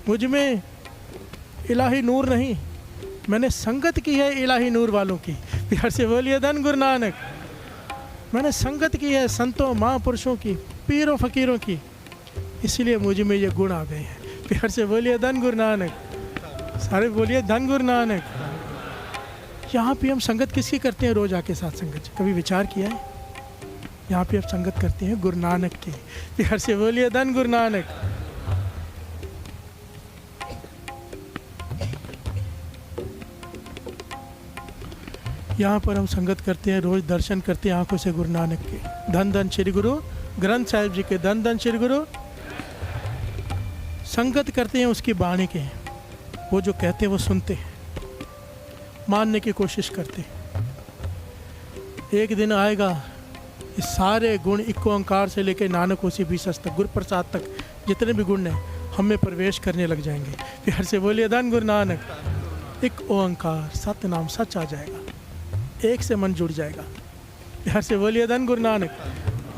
मुझ में इलाही नूर नहीं। मैंने संगत की है इलाही नूर वालों की। प्यार से बोलिए धन गुरु नानक। मैंने संगत की है संतों महापुरुषों की, पीरों फकीरों की, इसीलिए मुझ में ये गुण आ गए हैं। प्यार से बोलिए धन गुरु नानक। सारे बोलिए धन गुरु नानक। यहाँ पे हम संगत किसकी करते हैं रोज आके साथ संगत, कभी विचार किया है? यहाँ पे हम संगत करते हैं गुरु नानक की। प्यार से बोलिए धन गुरु नानक। यहाँ पर हम संगत करते हैं, रोज दर्शन करते हैं आंखों से गुरु नानक के। धन धन श्री गुरु ग्रंथ साहिब जी के, धन धन श्री गुरु। संगत करते हैं उसकी बाणी के, वो जो कहते हैं वो सुनते हैं, मानने की कोशिश करते हैं। एक दिन आएगा ये सारे गुण एक ओंकार से लेकर नानक उसी बीसस तक, गुरु प्रसाद तक, जितने भी गुण हैं हम में प्रवेश करने लग जाएंगे। प्यार से बोलिए धन गुरु नानक। एक ओंकार सत्य नाम सच आ जाएगा, एक से मन जुड़ जाएगा। प्यार से बोलिए धन गुरु नानक।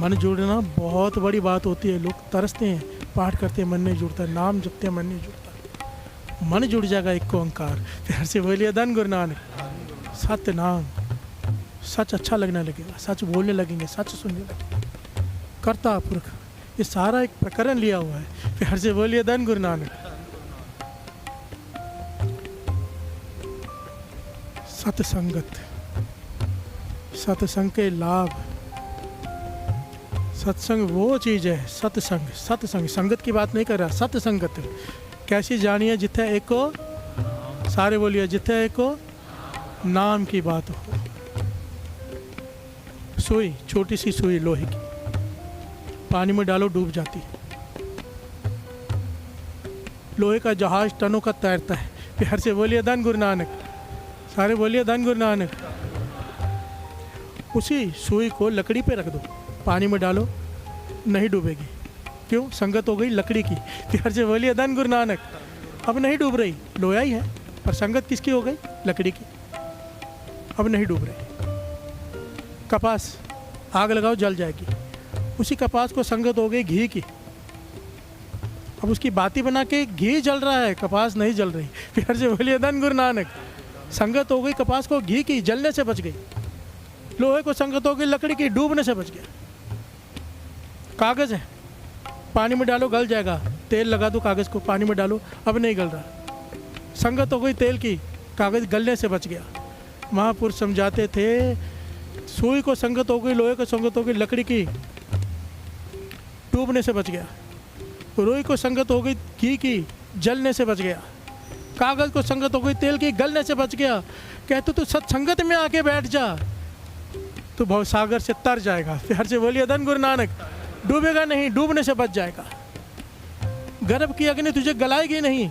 मन जुड़ना बहुत बड़ी बात होती है। लोग तरसते हैं, पाठ करते हैं मन नहीं जुड़ता, नाम जपते हैं मन नहीं जुड़ता। मन जुड़ जाएगा एक ओंकार। प्यार से बोलिए धन गुरु नानक। सत्य नाम सच अच्छा लगने लगेगा, सच बोलने लगेंगे, सच सुनने लगेंगे। कर्ता पुरख ये सारा एक प्रकरण लिया हुआ है। प्यार से बोलिए धन गुरु नानक। सत्संगत, सत्संग के लाभ। सत्संग वो चीज़ है, सत्संग, सत्संग, संगत की बात नहीं कर रहा, सत्संगत कैसी जानिए जिथे एको, सारे बोलिए जिथे एको नाम की बात हो। सुई, छोटी सी सुई लोहे की, पानी में डालो डूब जाती है। लोहे का जहाज टनों का तैरता है। प्यार से बोलिए धन गुरु नानक। सारे बोलिए धन गुरु नानक। उसी सुई को लकड़ी पे रख दो, पानी में डालो, नहीं डूबेगी। क्यों? संगत हो गई लकड़ी की। प्यार से बोलिए धन गुरु नानक। अब नहीं डूब रही, लोया ही है, पर संगत किसकी हो गई? लकड़ी की। अब नहीं डूब रही। कपास, आग लगाओ जल जाएगी। उसी कपास को संगत हो गई घी की। अब उसकी बाती बना के घी जल रहा है, कपास नहीं जल रही। प्यार से बोलिए धन गुरु नानक। संगत हो गई कपास को घी की, जलने से बच गई। लोहे को संगत हो गई लकड़ी की, डूबने से बच गया। कागज़ है, पानी में डालो गल जाएगा, तेल लगा दो कागज़ को, पानी में डालो, अब नहीं गल रहा। संगत हो गई तेल की, कागज़ गलने से बच गया। महापुरुष समझाते थे, सुई को संगत हो गई, लोहे को संगत हो गई लकड़ी की, डूबने से बच गया। रुई को संगत हो गई घी की, जलने से बच गया। कागज़ को संगत हो गई तेल की, गलने से बच गया। कहते तू सत्संगत में आके बैठ जा, तो भवसागर से तर जाएगा। प्यार से बोलिए धन गुरु नानक। डूबेगा नहीं, डूबने से बच जाएगा। गर्भ की अग्नि तुझे गलाएगी नहीं,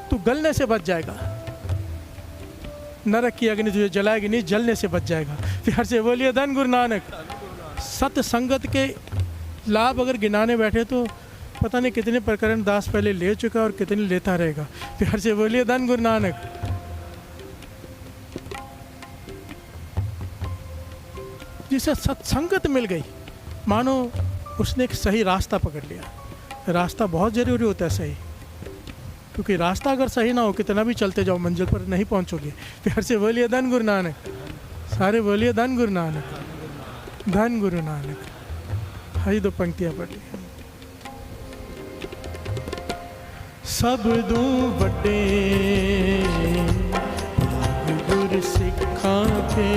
तू गलने से बच जाएगा। नरक की अग्नि तुझे जलाएगी नहीं, जलने से बच जाएगा। प्यार से बोलिए धन गुरु नानक। सत्संगत के लाभ अगर गिनाने बैठे तो पता नहीं कितने प्रकरण दास पहले ले चुका और कितने लेता रहेगा। प्यार से बोलिए धन गुरु नानक। जिसे सत्संगत मिल गई, मानो उसने एक सही रास्ता पकड़ लिया। रास्ता बहुत ज़रूरी होता है सही, क्योंकि रास्ता अगर सही ना हो कितना भी चलते जाओ मंजिल पर नहीं पहुंचोगे। प्यार से बोलिए धन गुरु नानक, सारे बोलिए धन गुरु नानक, धन गुरु नानक। हाई 2 पंक्तियां पढ़ ली। सब दू वड्डे गुर सिखा के,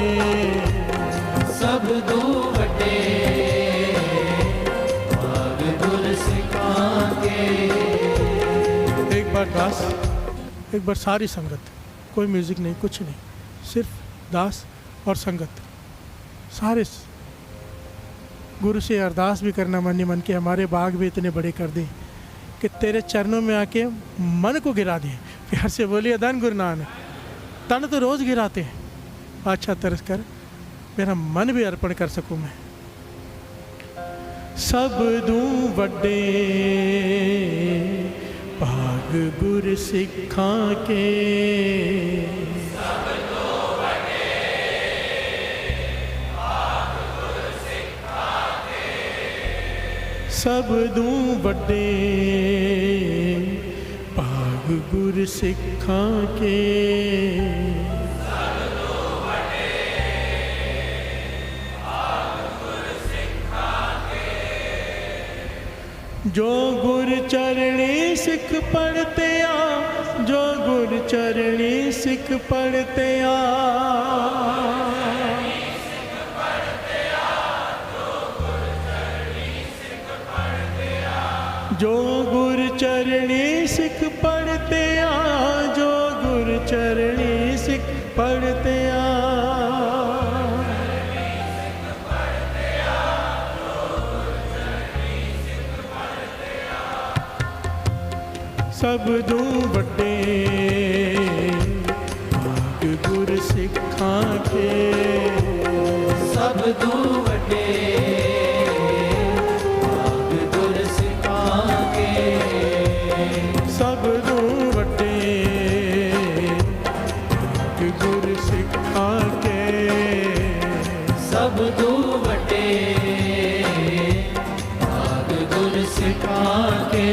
सब दू वड्डे भाग गुर सिखा के।
एक बार दास, एक बार सारी संगत, कोई म्यूजिक नहीं, कुछ नहीं, सिर्फ दास और संगत, सारे गुरु से अरदास भी करना मन ही मन के हमारे बाग भी इतने बड़े कर दे कि तेरे चरणों में आके मन को गिरा दिए। प्यार से बोलिए धन गुरु नानक। तन तो रोज़ गिराते हैं, अच्छा तरस कर मेरा मन भी अर्पण कर सकूं मैं। सब दू वड्डे भाग गुर सिखा के, सब दू वड्डे भाग गुर सिखा के, जो गुर चरणी सिख पढ़ते आ, जो गुर चरणी सिख पढ़ते आ, जो गुर चरणी सिख पढ़ते आ, जो गुर चरणी सिख पढ़ते आ, सब दू वड्डे भाग गुर सिखा के,
सब दू वड्डे भाग गुर सिखा के,
सब दू वड्डे भाग गुर सिखा के,
सब दू वड्डे भाग गुर सिखा के।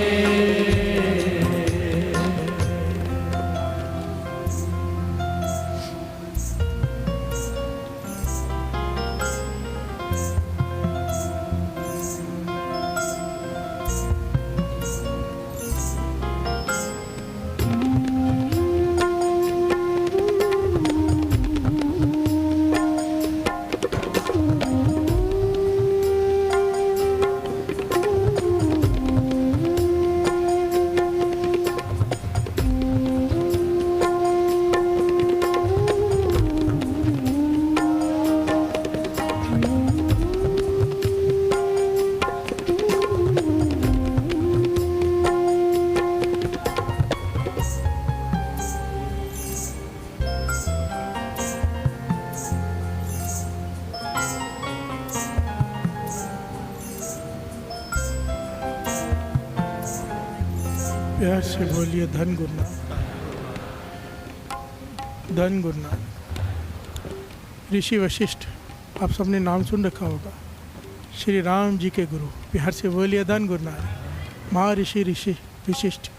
प्यार से बोलिए धन गुरु नानक, धन गुरु नानक। ऋषि वशिष्ठ, आप सबने नाम सुन रखा होगा, श्री राम जी के गुरु। प्यार से बोलिए धन गुरु नानक। महर्षि ऋषि वशिष्ठ,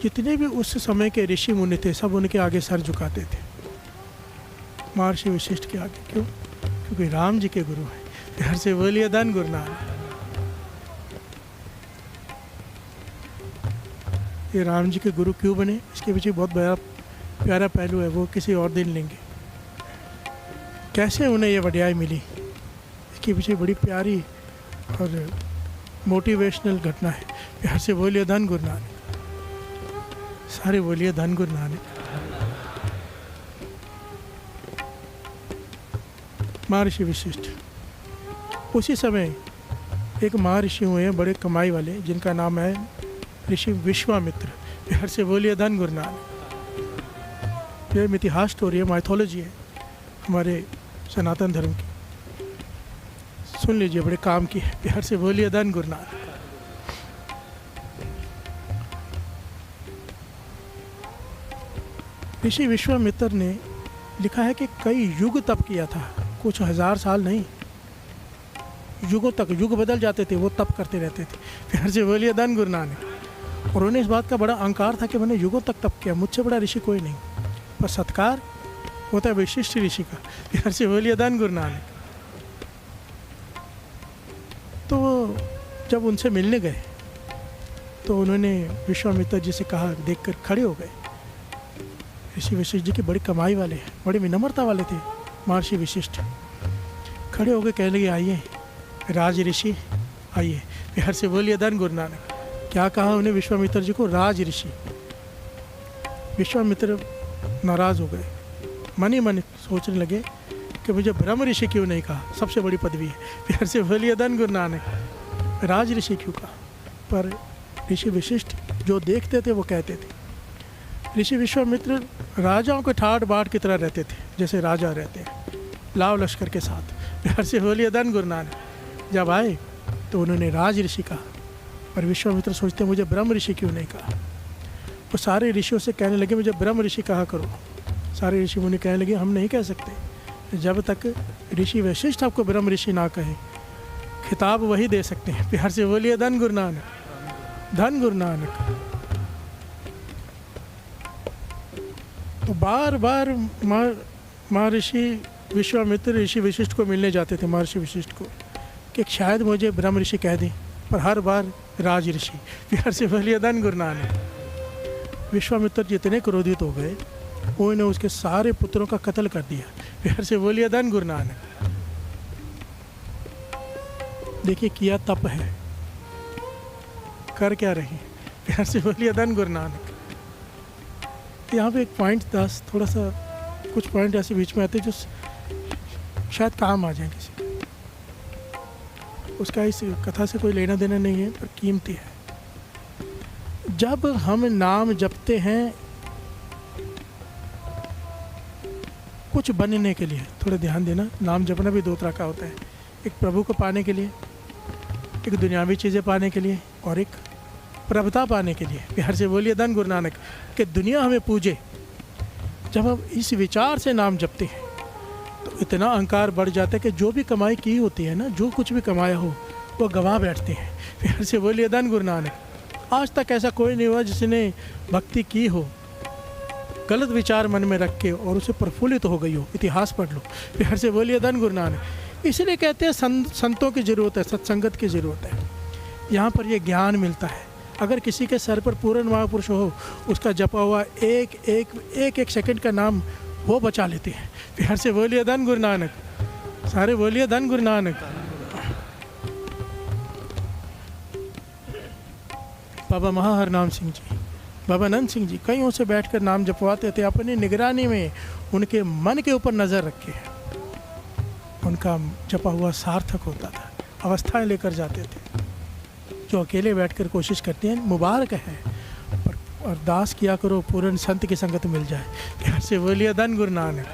जितने भी उस समय के ऋषि मुनि थे सब उनके आगे सर झुकाते थे, महर्षि वशिष्ठ के आगे। क्यों? क्योंकि राम जी के गुरु हैं। प्यार से बोलिए धन गुरु नानक। ये राम जी के गुरु क्यों बने, इसके पीछे बहुत बड़ा प्यारा पहलू है, वो किसी और दिन लेंगे। कैसे उन्हें ये वड्याई मिली, इसके पीछे बड़ी प्यारी और मोटिवेशनल घटना है। प्यार से बोलिए धन गुरु नानक, सारे बोलिए धन गुरु नानक। महर्षि वशिष्ठ, उसी समय एक महर्षि हुए हैं बड़े कमाई वाले, जिनका नाम है ऋषि विश्वामित्र। प्यार से बोलिए धन गुरु नानक। ये इतिहास स्टोरी है, माइथोलॉजी है हमारे सनातन धर्म की, सुन लीजिए, बड़े काम की है। प्यार से बोलिए धन गुरु नानक। ऋषि विश्वामित्र ने लिखा है कि कई युग तप किया था, कुछ 1000 साल नहीं, युगों तक, युग बदल जाते थे, वो तप करते रहते थे। प्यार से बोलिए धन गुरु नानक। और उन्हें इस बात का बड़ा अहंकार था कि मैंने युगों तक तप किया, मुझसे बड़ा ऋषि कोई नहीं। पर सत्कार होता है विशिष्ट ऋषि का। प्यार से बोलिए धन गुरु नानक। तो जब उनसे मिलने गए तो उन्होंने विश्वामित्र जी से कहा, देखकर खड़े हो गए। ऋषि वशिष्ठ जी की बड़ी कमाई वाले हैं, बड़ी विनम्रता वाले थे महर्षि वशिष्ठ। खड़े हो गए, कहने लगे, आइए राज ऋषि आइए। प्यार से बोलिए धन गुरु नानक। क्या कहा उन्हें विश्वामित्र जी को? राज ऋषि। विश्वामित्र नाराज हो गए, मन ही मन सोचने लगे कि मुझे ब्रह्म ऋषि क्यों नहीं कहा, सबसे बड़ी पदवी है। प्यार से बोलिए धन गुरु नानक। राज ऋषि क्यों कहा? पर ऋषि वशिष्ठ जो देखते थे वो कहते थे। ऋषि विश्वामित्र राजाओं के ठाट बाट की तरह रहते थे, जैसे राजा रहते हैं, लाव लश्कर के साथ। प्यार से बोलिए धन गुरु नानक। जब आए तो उन्होंने राज ऋषि कहा, पर विश्वामित्र सोचते मुझे ब्रह्म ऋषि क्यों नहीं कहा। वो सारे ऋषियों से कहने लगे, मुझे ब्रह्म ऋषि कहा करो। सारे ऋषि मुनि कहने लगे, हम नहीं कह सकते, जब तक ऋषि वशिष्ठ आपको ब्रह्म ऋषि ना कहे, खिताब वही दे सकते हैं। प्यार से बोलिए धन गुरु नानक, धन गुरु नानक। तो बार बार महर्षि विश्वामित्र ऋषि वशिष्ठ को मिलने जाते थे, महर्षि वशिष्ठ को, कि शायद मुझे ब्रह्म ऋषि कह दें, पर हर बार राज ऋषि। प्यार से बोलिए धन गुरु नानक। विश्वामित्र जितने क्रोधित हो गए, उन्होंने उसके सारे पुत्रों का कत्ल कर दिया। प्यार से बोलिए धन गुरु नानक। देखिए किया तप है, कर क्या रहे। प्यार से बोलिए धन गुरु नानक। यहाँ पे एक पॉइंट 10 थोड़ा सा कुछ पॉइंट ऐसे बीच में आते जो शायद काम आ जाए किसी को। उसका इस कथा से कोई लेना देना नहीं है, पर कीमती है। जब हम नाम जपते हैं कुछ बनने के लिए, थोड़ा ध्यान देना, नाम जपना भी दो तरह का होता है। एक प्रभु को पाने के लिए, एक दुनियावी चीज़ें पाने के लिए, और एक प्रभुता पाने के लिए। प्यार से बोलिए धन गुरु नानक। कि दुनिया हमें पूजे। जब हम इस विचार से नाम जपते हैं तो इतना अहंकार बढ़ जाता है कि जो भी कमाई की होती है ना, जो कुछ भी कमाया हो वो गंवा बैठते हैं। प्यार से बोलिए धन गुरु नानक। आज तक ऐसा कोई नहीं हुआ जिसने भक्ति की हो, गलत विचार मन में रख के और उसे प्रफुल्लित हो गई हो। इतिहास पढ़ लो। प्यार से बोलिए धन गुरु नानक। इसलिए कहते हैं संतों की ज़रूरत है, सत्संगत की ज़रूरत है। यहाँ पर ये ज्ञान मिलता है। अगर किसी के सर पर पूर्ण महापुरुष हो, उसका जपा हुआ एक सेकंड का नाम वो बचा लेते हैं। प्यार से बोलिए धन गुरु नानक। सारे बोलिए धन गुरु नानक। बाबा महाहरनाम सिंह जी, बाबा नंद सिंह जी कईयों से बैठकर नाम जपवाते थे, अपनी निगरानी में उनके मन के ऊपर नज़र रख के उनका जपा हुआ सार्थक होता था। अवस्थाएं लेकर जाते थे। जो अकेले बैठकर कोशिश करते हैं, मुबारक है, पर अरदास किया करो पूर्ण संत की संगत मिल जाए। प्यार से बोलिए धन गुरु नानक।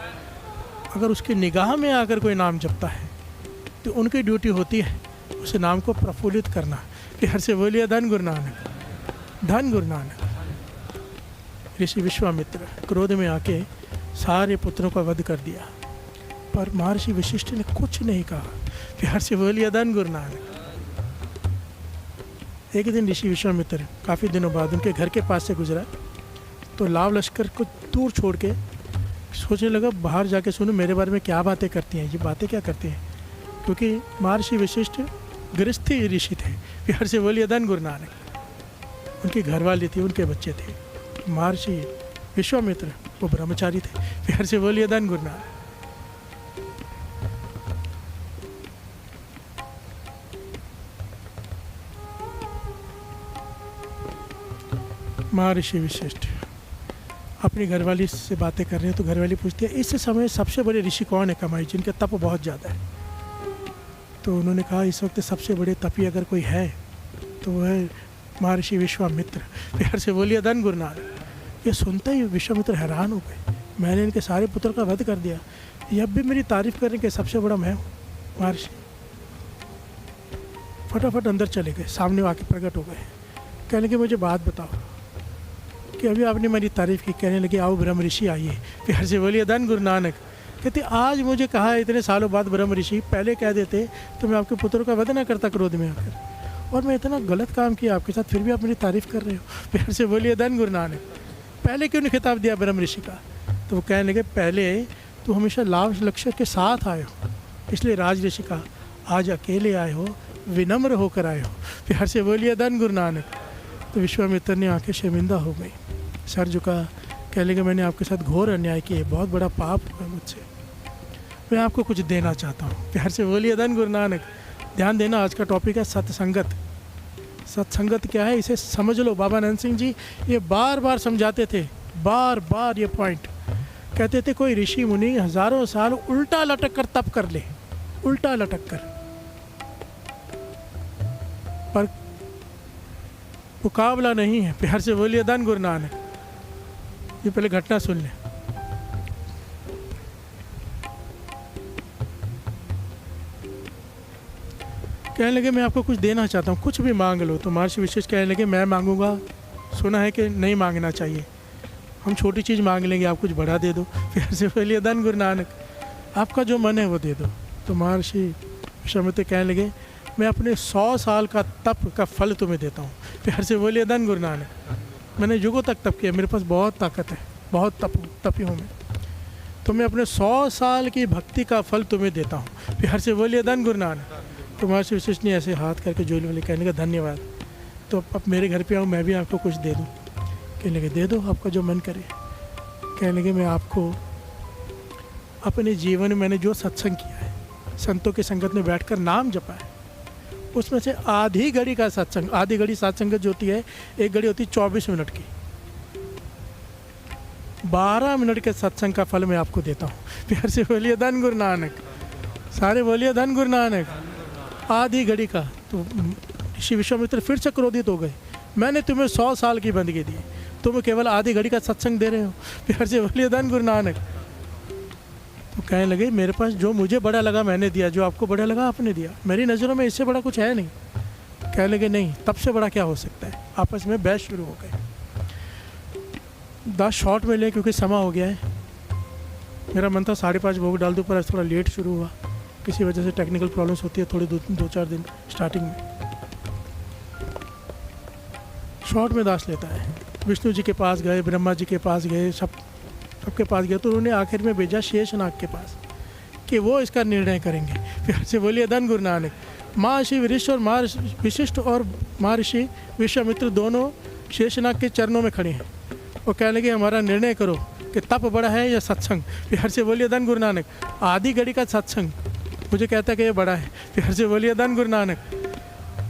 अगर उसकी निगाह में आकर कोई नाम जपता है तो उनकी ड्यूटी होती है उस नाम को प्रफुल्लित करना। प्यार से बोलिए धन गुरु नानक, धन गुरु नानक। ऋषि विश्वामित्र क्रोध में आके सारे पुत्रों का वध कर दिया, पर महर्षि वशिष्ठ ने कुछ नहीं कहा। प्यार से बोलिए धन गुरु नानक। एक दिन ऋषि विश्वामित्र काफ़ी दिनों बाद उनके घर के पास से गुजरा तो लाव लश्कर को दूर छोड़ के सोचने लगा, बाहर जाके सुनो मेरे बारे में क्या बातें करती हैं, ये बातें क्या करते हैं। क्योंकि महर्षि वशिष्ठ गृहस्थी ऋषि थे। प्यार से बोलिए धन गुरु नानक। उनकी घरवाली थी, उनके बच्चे थे। महर्षि विश्वामित्र वो ब्रह्मचारी थे। प्यार से बोलिए धन गुरु नानक। महर्षि वशिष्ठ अपनी घरवाली से बातें कर रहे हैं तो घरवाली पूछती है, इस समय सबसे बड़े ऋषि कौन है कमाई, जिनके तप बहुत ज़्यादा है। तो उन्होंने कहा, इस वक्त सबसे बड़े तपी अगर कोई है तो वह है महर्षि विश्वामित्र। प्यार से बोलिए धन गुरु नानक। ये सुनते ही विश्वामित्र हैरान हो गए, मैंने इनके सारे पुत्र का वध कर दिया, ये अब भी मेरी तारीफ करने के सबसे बड़ा मैं हूँ। महर्षि फटाफट अंदर चले गए, सामने आके प्रकट हो गए, कहने के मुझे बात बताओ। कि अभी आपने मेरी तारीफ़ की, कहने लगे आओ ब्रह्म ऋषि आइए। प्यार से बोलिए धन गुरु नानक। कहते आज मुझे कहा है इतने सालों बाद ब्रह्म ऋषि, पहले कह देते तो मैं आपके पुत्रों का वध ना करता क्रोध में आकर, और मैं इतना गलत काम किया आपके साथ, फिर भी आप मेरी तारीफ़ कर रहे हो। प्यार से बोलिए धन गुरु नानक। पहले क्यों नहीं खिताब दिया ब्रह्म ऋषि का? तो वो कहने लगे पहले तो हमेशा लाभ लक्ष्य के साथ आए हो, इसलिए राज ऋषि का आज अकेले आए हो, विनम्र होकर आए हो। प्यार से बोलिए धन गुरु नानक। तो विश्वामित्र ने आंखें शर्मिंदा हो गई, सर झुका, कह लगे मैंने आपके साथ घोर अन्याय किए, बहुत बड़ा पाप हुआ मुझसे, मैं आपको कुछ देना चाहता हूँ। प्यार से बोलिए धन गुरु नानक। ध्यान देना, आज का टॉपिक है सत्संगत। सत्संगत क्या है इसे समझ लो। बाबा नंद सिंह जी ये बार बार समझाते थे, बार बार ये पॉइंट कहते थे, कोई ऋषि मुनि हजारों साल उल्टा लटक कर तप कर ले, उल्टा लटक कर, पर मुकाबला नहीं है। प्यार से बोलिए धन गुरु नानक। ये पहले घटना सुन ले। कहने लगे मैं आपको कुछ देना चाहता हूँ, कुछ भी मांग लो। तो महर्षि विशेष कहने लगे मैं मांगूंगा, सुना है कि नहीं मांगना चाहिए, हम छोटी चीज़ मांग लेंगे, आप कुछ बड़ा दे दो। प्यार से बोलिए धन गुरु नानक। आपका जो मन है वो दे दो। तो महर्षि विश्वामित्र कहने लगे मैं अपने 100 साल का तप का फल तुम्हें देता हूँ। प्यार से बोलिए धन गुरु नानक। मैंने युगों तक तप किया, मेरे पास बहुत ताकत है, बहुत तपी हूँ मैं, तो मैं अपने 100 साल की भक्ति का फल तुम्हें देता हूँ। प्यार से बोलिए धन गुरु नानक। तो महर्षि विशिष्ट ने ऐसे हाथ करके जोली वाले कहने का धन्यवाद, तो अब मेरे घर पे आओ, मैं भी आपको कुछ दे दूँ। कहने लगे दे दो, आपका जो मन करे। कहने लगे मैं आपको अपने जीवन में मैंने जो सत्संग किया है, संतों की संगत में बैठकर नाम जपा है, उसमें से आधी घड़ी का सत्संग, आधी घड़ी सत्संगत जो होती है, एक घड़ी होती है 24 मिनट की, 12 मिनट के सत्संग का फल मैं आपको देता हूँ। प्यार से बोलिए धन गुरु नानक। सारे बोलिए धन गुरु नानक। आधी घड़ी का। तो ऋषि विश्वामित्र फिर से क्रोधित हो गए, मैंने तुम्हें 100 साल की बंदगी दी, तुम केवल आधी घड़ी का सत्संग दे रहे हो। प्यार से बोलिए धन गुरु नानक। तो कहने लगे मेरे पास जो मुझे बड़ा लगा मैंने दिया, जो आपको बड़ा लगा आपने दिया, मेरी नज़रों में इससे बड़ा कुछ है नहीं। कहने लगे नहीं, तब से बड़ा क्या हो सकता है। आपस में बहस शुरू हो गए। 10 शॉर्ट में लें क्योंकि समय हो गया है। मेरा मन था 5:30 भोग डाल दूँ, पर थोड़ा लेट शुरू हुआ, किसी वजह से टेक्निकल प्रॉब्लम्स होती है थोड़ी 2-4 दिन स्टार्टिंग में। शॉर्ट में दास लेता है। विष्णु जी के पास गए, ब्रह्मा जी के पास गए, सबके पास गए, तो उन्होंने आखिर में भेजा शेषनाग के पास कि वो इसका निर्णय करेंगे। प्यार से बोलिए धन गुरु नानक। महर्षि वशिष्ठ और विशिष्ट और महर्षि विश्वामित्र दोनों शेषनाग के चरणों में खड़े हैं और कहने लगे हमारा निर्णय करो कि तप बड़ा है या सत्संग। प्यार से बोलिए धन गुरु नानक। आधी घड़ी का सत्संग मुझे कहता है कि ये बड़ा है। प्यार से बोलिए धन गुरु नानक।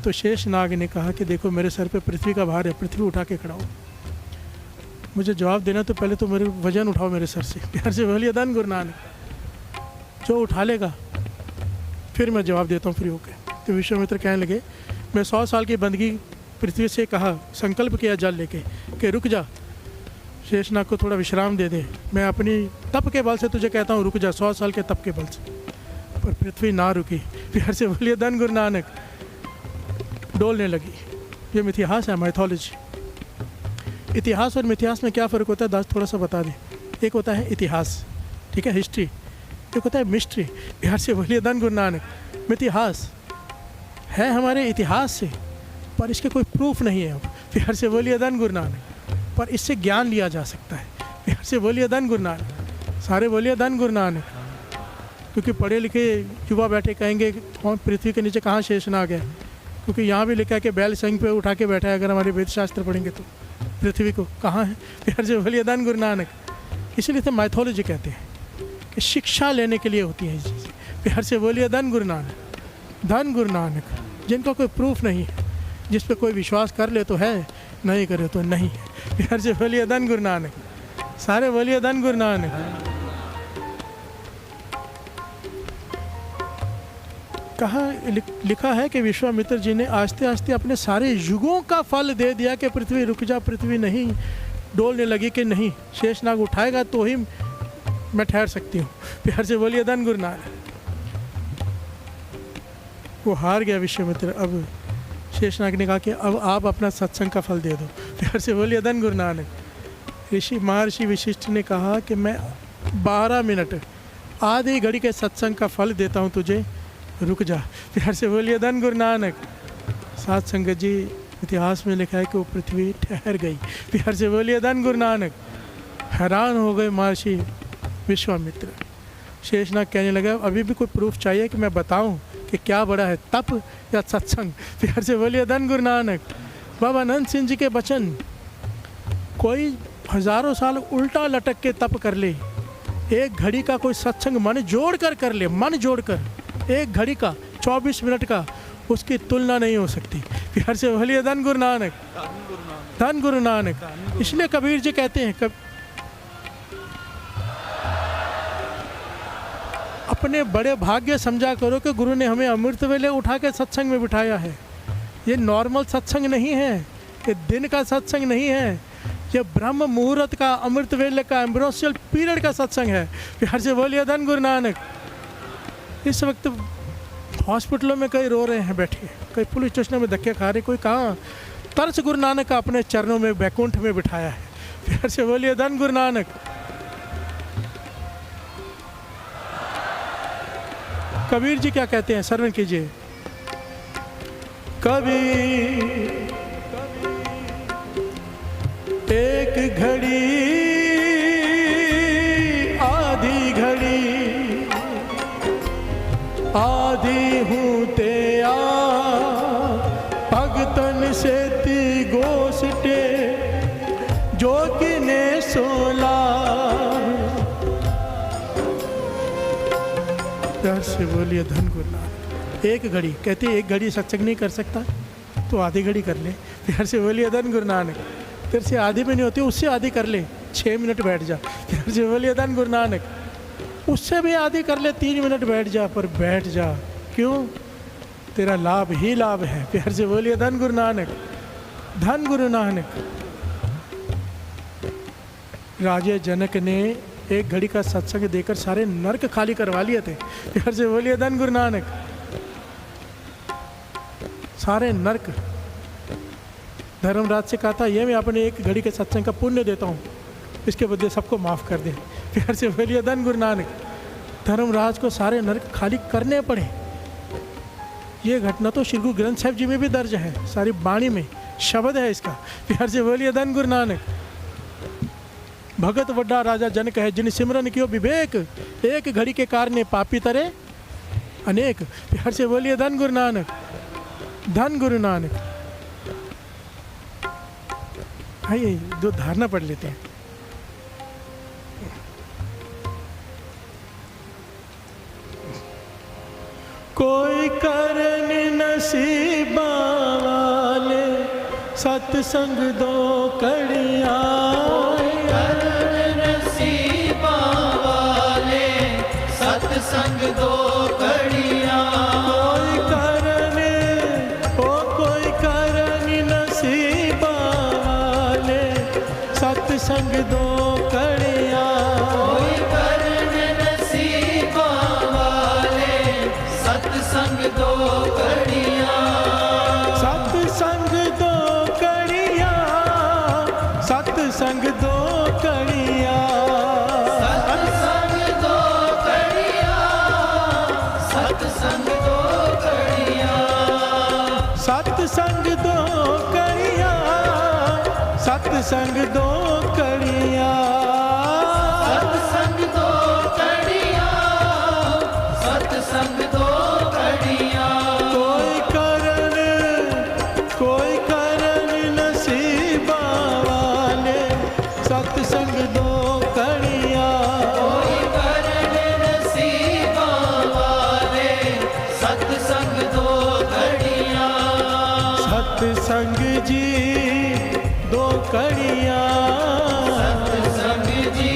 तो शेषनाग ने कहा कि देखो मेरे सर पे पृथ्वी का भार है, पृथ्वी उठा के खड़ा हो, मुझे जवाब देना तो पहले तो मेरे वजन उठाओ मेरे सर से। प्यार से बोलिए धन गुरु नानक। जो उठा लेगा फिर मैं जवाब देता हूँ फ्री होकर। तो विश्वामित्र कहने लगे मैं 100 साल की बंदगी पृथ्वी से कहा, संकल्प किया जल लेके कि रुक जा, शेषनाग को थोड़ा विश्राम दे दे, मैं अपनी तप के बल से तुझे कहता हूँ रुक जा, 100 साल के तप के बल से। पर पृथ्वी ना रुकी। प्यार से बोलिए धन गुरु नानक। डोलने लगी। ये मिथिहास है, माइथोलॉजी। इतिहास और मिथिहास में क्या फ़र्क होता है दास थोड़ा सा बता दें। एक होता है इतिहास, ठीक है, हिस्ट्री, एक होता है मिस्ट्री। प्यार से बोलिए धन गुरु नानक। मिथिहास है हमारे इतिहास से, पर इसके कोई प्रूफ नहीं है। अब प्यार से बोलिए धन गुरु नानक। पर इससे ज्ञान लिया जा सकता है। प्यार से बोलिए धन गुरु नानक। सारे बोलिए धन गुरु नानक। क्योंकि पढ़े लिखे युवा बैठे कहेंगे कौन पृथ्वी के नीचे कहाँ शेषनाग है, क्योंकि यहाँ भी लिखा है कि बैल संग पे उठा के बैठा है। अगर हमारे वेद शास्त्र पढ़ेंगे तो पृथ्वी को कहाँ है। प्यार से बोलिए धन गुरु नानक। इसीलिए तो माइथोलॉजी कहते हैं कि शिक्षा लेने के लिए होती है ये चीज़। प्यार से बोलिए धन गुरु नानक। धन गुरु नानक। जिनका कोई प्रूफ नहीं है, जिस पे कोई विश्वास कर ले तो है, नहीं करे तो नहीं है। प्यार से बोलिए धन गुरु नानक। सारे बोलिए धन गुरु नानक। कहा लिखा है कि विश्वामित्र जी ने आस्ते आस्ते अपने सारे युगों का फल दे दिया कि पृथ्वी रुक जा, पृथ्वी नहीं डोलने लगी कि नहीं शेषनाग उठाएगा तो ही मैं ठहर सकती हूँ। प्यार से बोलिए धन गुरु नानक। वो हार गया विश्वामित्र। अब शेषनाग ने कहा कि अब आप अपना सत्संग का फल दे दो। प्यार से बोलिए धन गुरु नानक। महर्षि वशिष्ठ ने कहा कि मैं 12 मिनट आधी घड़ी के सत्संग का फल देता हूँ तुझे, रुक जा। प्यार से बोलिए धन गुरु नानक। साथ संगत जी, इतिहास में लिखा है कि वो पृथ्वी ठहर गई। प्यार से बोलिए धन गुरु नानक। हैरान हो गए महर्षि विश्वामित्र। शेषनाग कहने लगा अभी भी कोई प्रूफ चाहिए कि मैं बताऊं कि क्या बड़ा है, तप या सत्संग? प्यार से बोलिए धन गुरु नानक। बाबा अनंत सिंह जी के वचन, कोई हजारों साल उल्टा लटक के तप कर ले, एक घड़ी का कोई सत्संग मन जोड़ कर ले, मन जोड़ कर, एक घड़ी का 24 मिनट का, उसकी तुलना नहीं हो सकती। प्यार से बोलिए धन गुरु नानक, धन गुरु नानक। इसलिए कबीर जी कहते हैं अपने बड़े भाग्य समझा करो कि गुरु ने हमें अमृत वेले उठा के सत्संग में बिठाया है। ये नॉर्मल सत्संग नहीं है, ये दिन का सत्संग नहीं है, ये ब्रह्म मुहूर्त का, अमृत वेले का, एम्ब्रोसियल पीरियड का सत्संग है। प्यार से बोलिए धन गुरु नानक। इस वक्त हॉस्पिटलों में कई रो रहे हैं बैठे, कई पुलिस स्टेशनों में धक्के खा रहे, कोई कहाँ तरस गुरु नानक का अपने चरणों में बैकुंठ में बिठाया है। प्यार से बोलिए धन गुरु नानक। कबीर जी क्या कहते हैं, श्रवण कीजिए। कबीर एक घड़ी आधी घड़ी, आधी हूँ ते आ भगतन से ती गोसटे जोगिने सोला। प्यार से बोलिए धन गुरु नानक। एक घड़ी कहते एक घड़ी सत्संग नहीं कर सकता तो आधी घड़ी कर ले। प्यार से बोलिए धन गुरु नानक। तेरे से आधी भी नहीं होती, उससे आधी कर ले, 6 मिनट बैठ जा। प्यार से बोलिए धन गुरु नानक। उससे भी आधी कर ले, 3 मिनट बैठ जा, पर बैठ जा। क्यों? तेरा लाभ ही लाभ है। प्यार से बोलिए धन गुरु नानक, धन गुरु नानक। राजा जनक ने एक घड़ी का सत्संग देकर सारे नरक खाली करवा लिए थे। प्यार से बोलिए धन गुरु नानक। सारे नरक। धर्मराज से कहा था ये मैं अपने एक घड़ी के सत्संग का पुण्य देता हूँ, इसके बदले सबको माफ़ कर दे। प्यार से बोलिए धन गुरु नानक। धर्मराज को सारे नरक खाली करने पड़े। ये घटना तो श्री गुरु ग्रंथ साहिब जी में भी दर्ज है, सारी वाणी में शब्द है इसका। प्यार से बोलिए धन गुरु नानक। भगत वड्डा राजा जनक है, जिन सिमरन कियो विवेक, एक घड़ी के कारण पापी तरे अनेक। प्यार से बोलिए धन गुरु नानक, धन गुरु नानक। आइए दो धारणा पढ़ लेते हैं। कोई करन नसीबा वाले सत्संग दो कड़िया,
सत्संग दो कड़ियाँ।
कोई करन नसीबा वाले सत्संग दो कड़ियाँ,
कोई करन नसीबा वाले सत्संग दो कड़ियाँ।
सत्संग दो कड़ियाँ, सत्संग दो कड़ियाँ, सत्संग दो कड़ियाँ, सत्संग दो कड़ियाँ,
सत्संग दो कड़ियाँ, सत्संग दो कड़ियाँ।
कोई करन नसीबा वाले सत्संग दो कड़ियाँ,
कोई करन नसीबा वाले सत्संग दो कड़ियाँ।
सत्संग जी दो कड़ियाँ,
सत्संग जी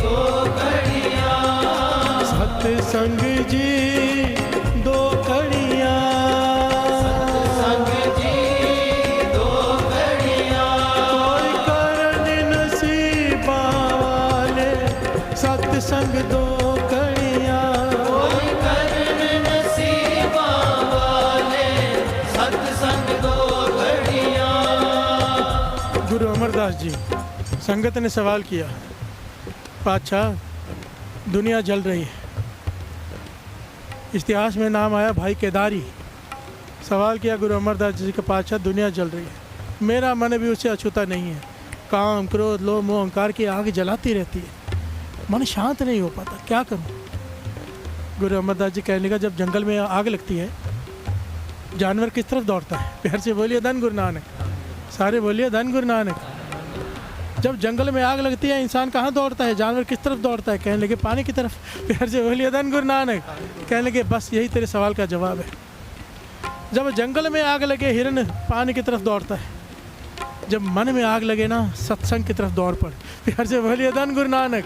दो कड़ियाँ,
सत्संग जी दो कड़ियाँ,
सत्संग जी दो कड़ियाँ।
कोई करन नसीबा वाले सत्संग दो कड़ियाँ,
कोई करन नसीबा वाले सत्संग दो कड़ियाँ।
गुरु अमरदास जी संगत ने सवाल किया, पातशाह दुनिया जल रही है। इतिहास में नाम आया भाई केदारी। सवाल किया गुरु अमरदास जी के, पातशाह दुनिया जल रही है, मेरा मन भी उससे अछूता नहीं है। काम क्रोध लोभ मोह अहंकार की आग जलाती रहती है, मन शांत नहीं हो पाता, क्या करूं? गुरु अमरदास जी कहने का, जब जंगल में आग लगती है जानवर किस तरफ दौड़ता है? प्यार से बोलिए धन गुरु नानक। सारे बोलिए धन गुरु नानक। जब जंगल में आग लगती है इंसान कहाँ दौड़ता है? जानवर किस तरफ दौड़ता है? कहने लगे पानी की तरफ। प्यार से बोलिए धन गुरु नानक। कहने लगे बस यही तेरे सवाल का जवाब है। जब जंगल में आग लगे हिरन पानी की तरफ दौड़ता है, जब मन में आग लगे ना सत्संग की तरफ दौड़ पड़। प्यार से बोलिए धन गुरु नानक,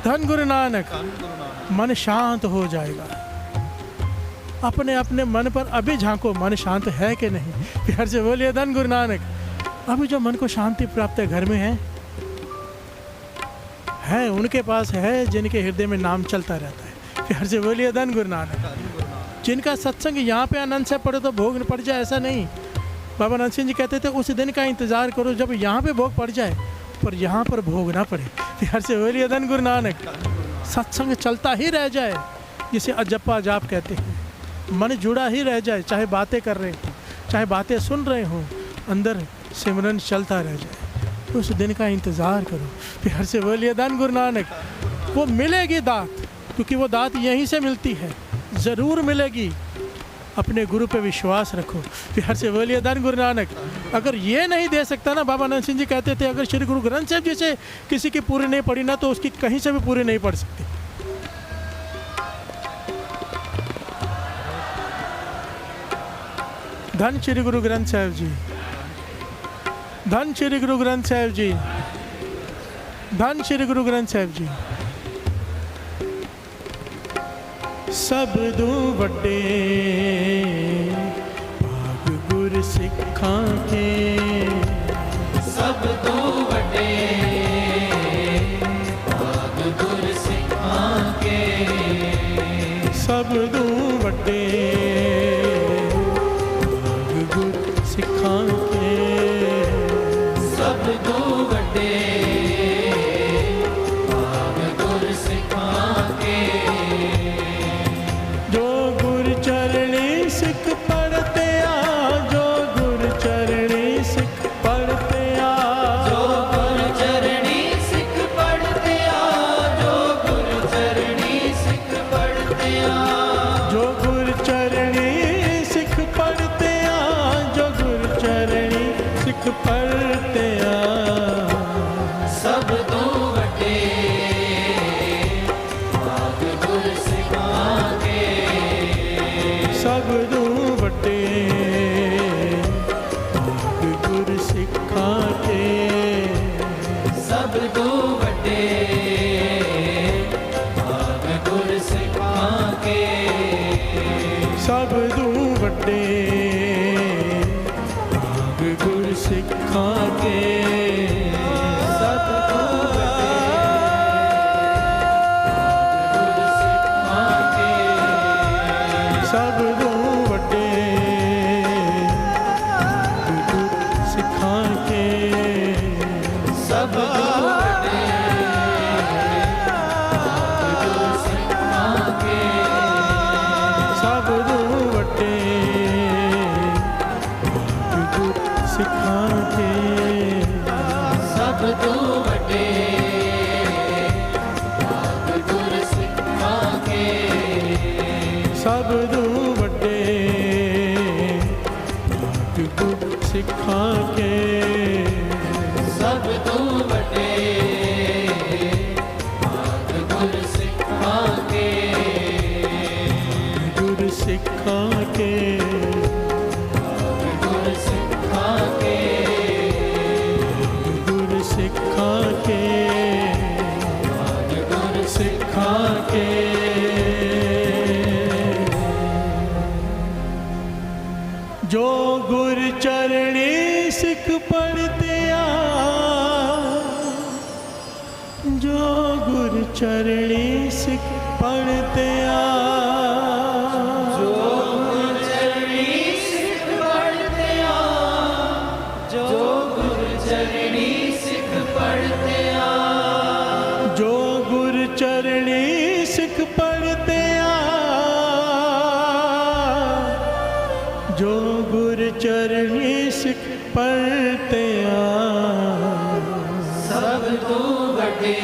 धन गुरु नानक। मन शांत हो जाएगा। अपने अपने मन पर अभी झांको, मन शांत है कि नहीं? प्यार से बोलिए धन गुरु नानक। अभी जो मन को शांति प्राप्त है घर में है उनके पास है जिनके हृदय में नाम चलता रहता है। प्यार से बोलिए धन गुरु नानक। जिनका सत्संग यहाँ पे आनंद से पड़े तो भोग पड़ जाए, ऐसा नहीं। बाबा नानक सिंह जी कहते थे उस दिन का इंतज़ार करो जब यहाँ पे भोग पड़ जाए, पर यहाँ पर भोग ना पड़े। प्यार से बोलिए धन गुरु नानक। सत्संग चलता ही रह जाए, जिसे अजप्पा जाप कहते हैं। मन जुड़ा ही रह जाए, चाहे बातें कर रहे हो, चाहे बातें सुन रहे हो, अंदर सिमरन चलता रह जाए। उस दिन का इंतज़ार करो। प्यार से बोलिए धन गुरु नानक। वो मिलेगी दात, क्योंकि वो दात यहीं से मिलती है, ज़रूर मिलेगी। अपने गुरु पे विश्वास रखो। प्यार से बोलिए धन गुरु नानक। अगर ये नहीं दे सकता ना, बाबा नानक सिंह जी कहते थे अगर श्री गुरु ग्रंथ साहिब जी से किसी की पूरी नहीं पड़ी ना, तो उसकी कहीं से भी पूरी नहीं पड़ सकती। धन श्री गुरु ग्रंथ साहिब जी, धन श्री गुरु ग्रंथ साहिब जी, धन श्री गुरु ग्रंथ साहिब जी। सब दू वड्डे भाग गुर सिखां के,
सब तो वड्डे भाग गुर सिखां के,
सब दू वड्डे भाग गुर सिखां के,
सब तो वड्डे भाग गुर सिखां के।
जो गुर चरणी सिख पढ़ते आ, जो गुर चरणी सिख पढ़ते आ,
जो गुर चरणी सिख पढ़ते आ, जो गुर चरणी सिख पढ़ते आ,
जो गुर चरणी सिख पढ़ते आ, जो गुर चरणी सिख पढ़ते आ।
सब तो वड्डे भाग गुर सिखां के,
सब दू वड्डे भाग गुर सिखां के,
सब तो वड्डे भाग गुर सिखां के,
सब दू वड्डे भाग गुर सिखां के,
सब तो वड्डे भाग गुर सिखां के,
सब दू वड्डे भाग गुर सिखां के,
सब तो वड्डे भाग गुर सिखां के,
सब दू वड्डे भाग गुर सिखां के,
सब तो वड्डे भाग गुर सिखां के,
सब दू वड्डे भाग गुर सिखां के,
सब तो वड्डे भाग गुर सिखां के,
गुर सिखां के,
गुर सिखां के,
गुर सिखां के,
गुर
सिखां के। जो गुर चरणी सिख पढ़ते आ, जो गुर चरणी सिख पढ़ते आ,
जो गुर चरणी सिख पढ़ते आ, जो गुर चरणी सिख पढ़ते
जो गुर चरणी सिख पढ़ते
सब तो वड्डे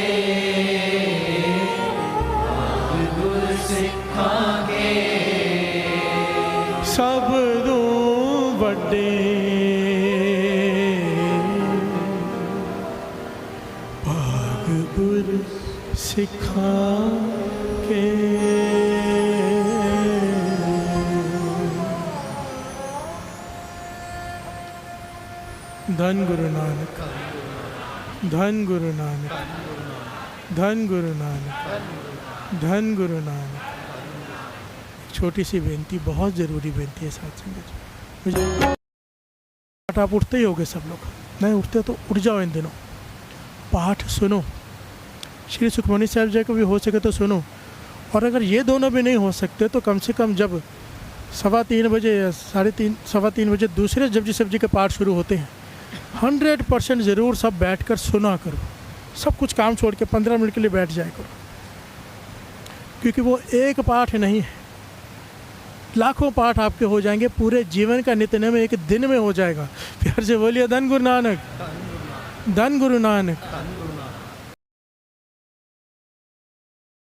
गुर सिखांगे
सब दो वड्डे भाग गुर सिखा के। धन गुरु नानक, धन गुरु नानक, धन गुरु नानक, धन गुरु नानक। छोटी सी बेनती, बहुत ज़रूरी बेनती है साथ संगत जी। मुझे आप उठते ही होगे सब लोग, नहीं उठते तो उठ जाओ इन दिनों, पाठ सुनो, श्री सुखमनी साहब जी को भी हो सके तो सुनो। और अगर ये दोनों भी नहीं हो सकते तो कम से कम जब 3:15 बजे या 3:30 3:15 बजे दूसरे जपजी साहब जी के पाठ शुरू होते हैं, 100% ज़रूर सब बैठकर सुना करो। सब कुछ काम छोड़ के 15 मिनट के लिए बैठ जाया करो, क्योंकि वो एक पाठ नहीं है, लाखों पाठ आपके हो जाएंगे, पूरे जीवन का नित्यनेम एक दिन में हो जाएगा। प्यार से बोलिए धन गुरु नानक, धन गुरु नानक।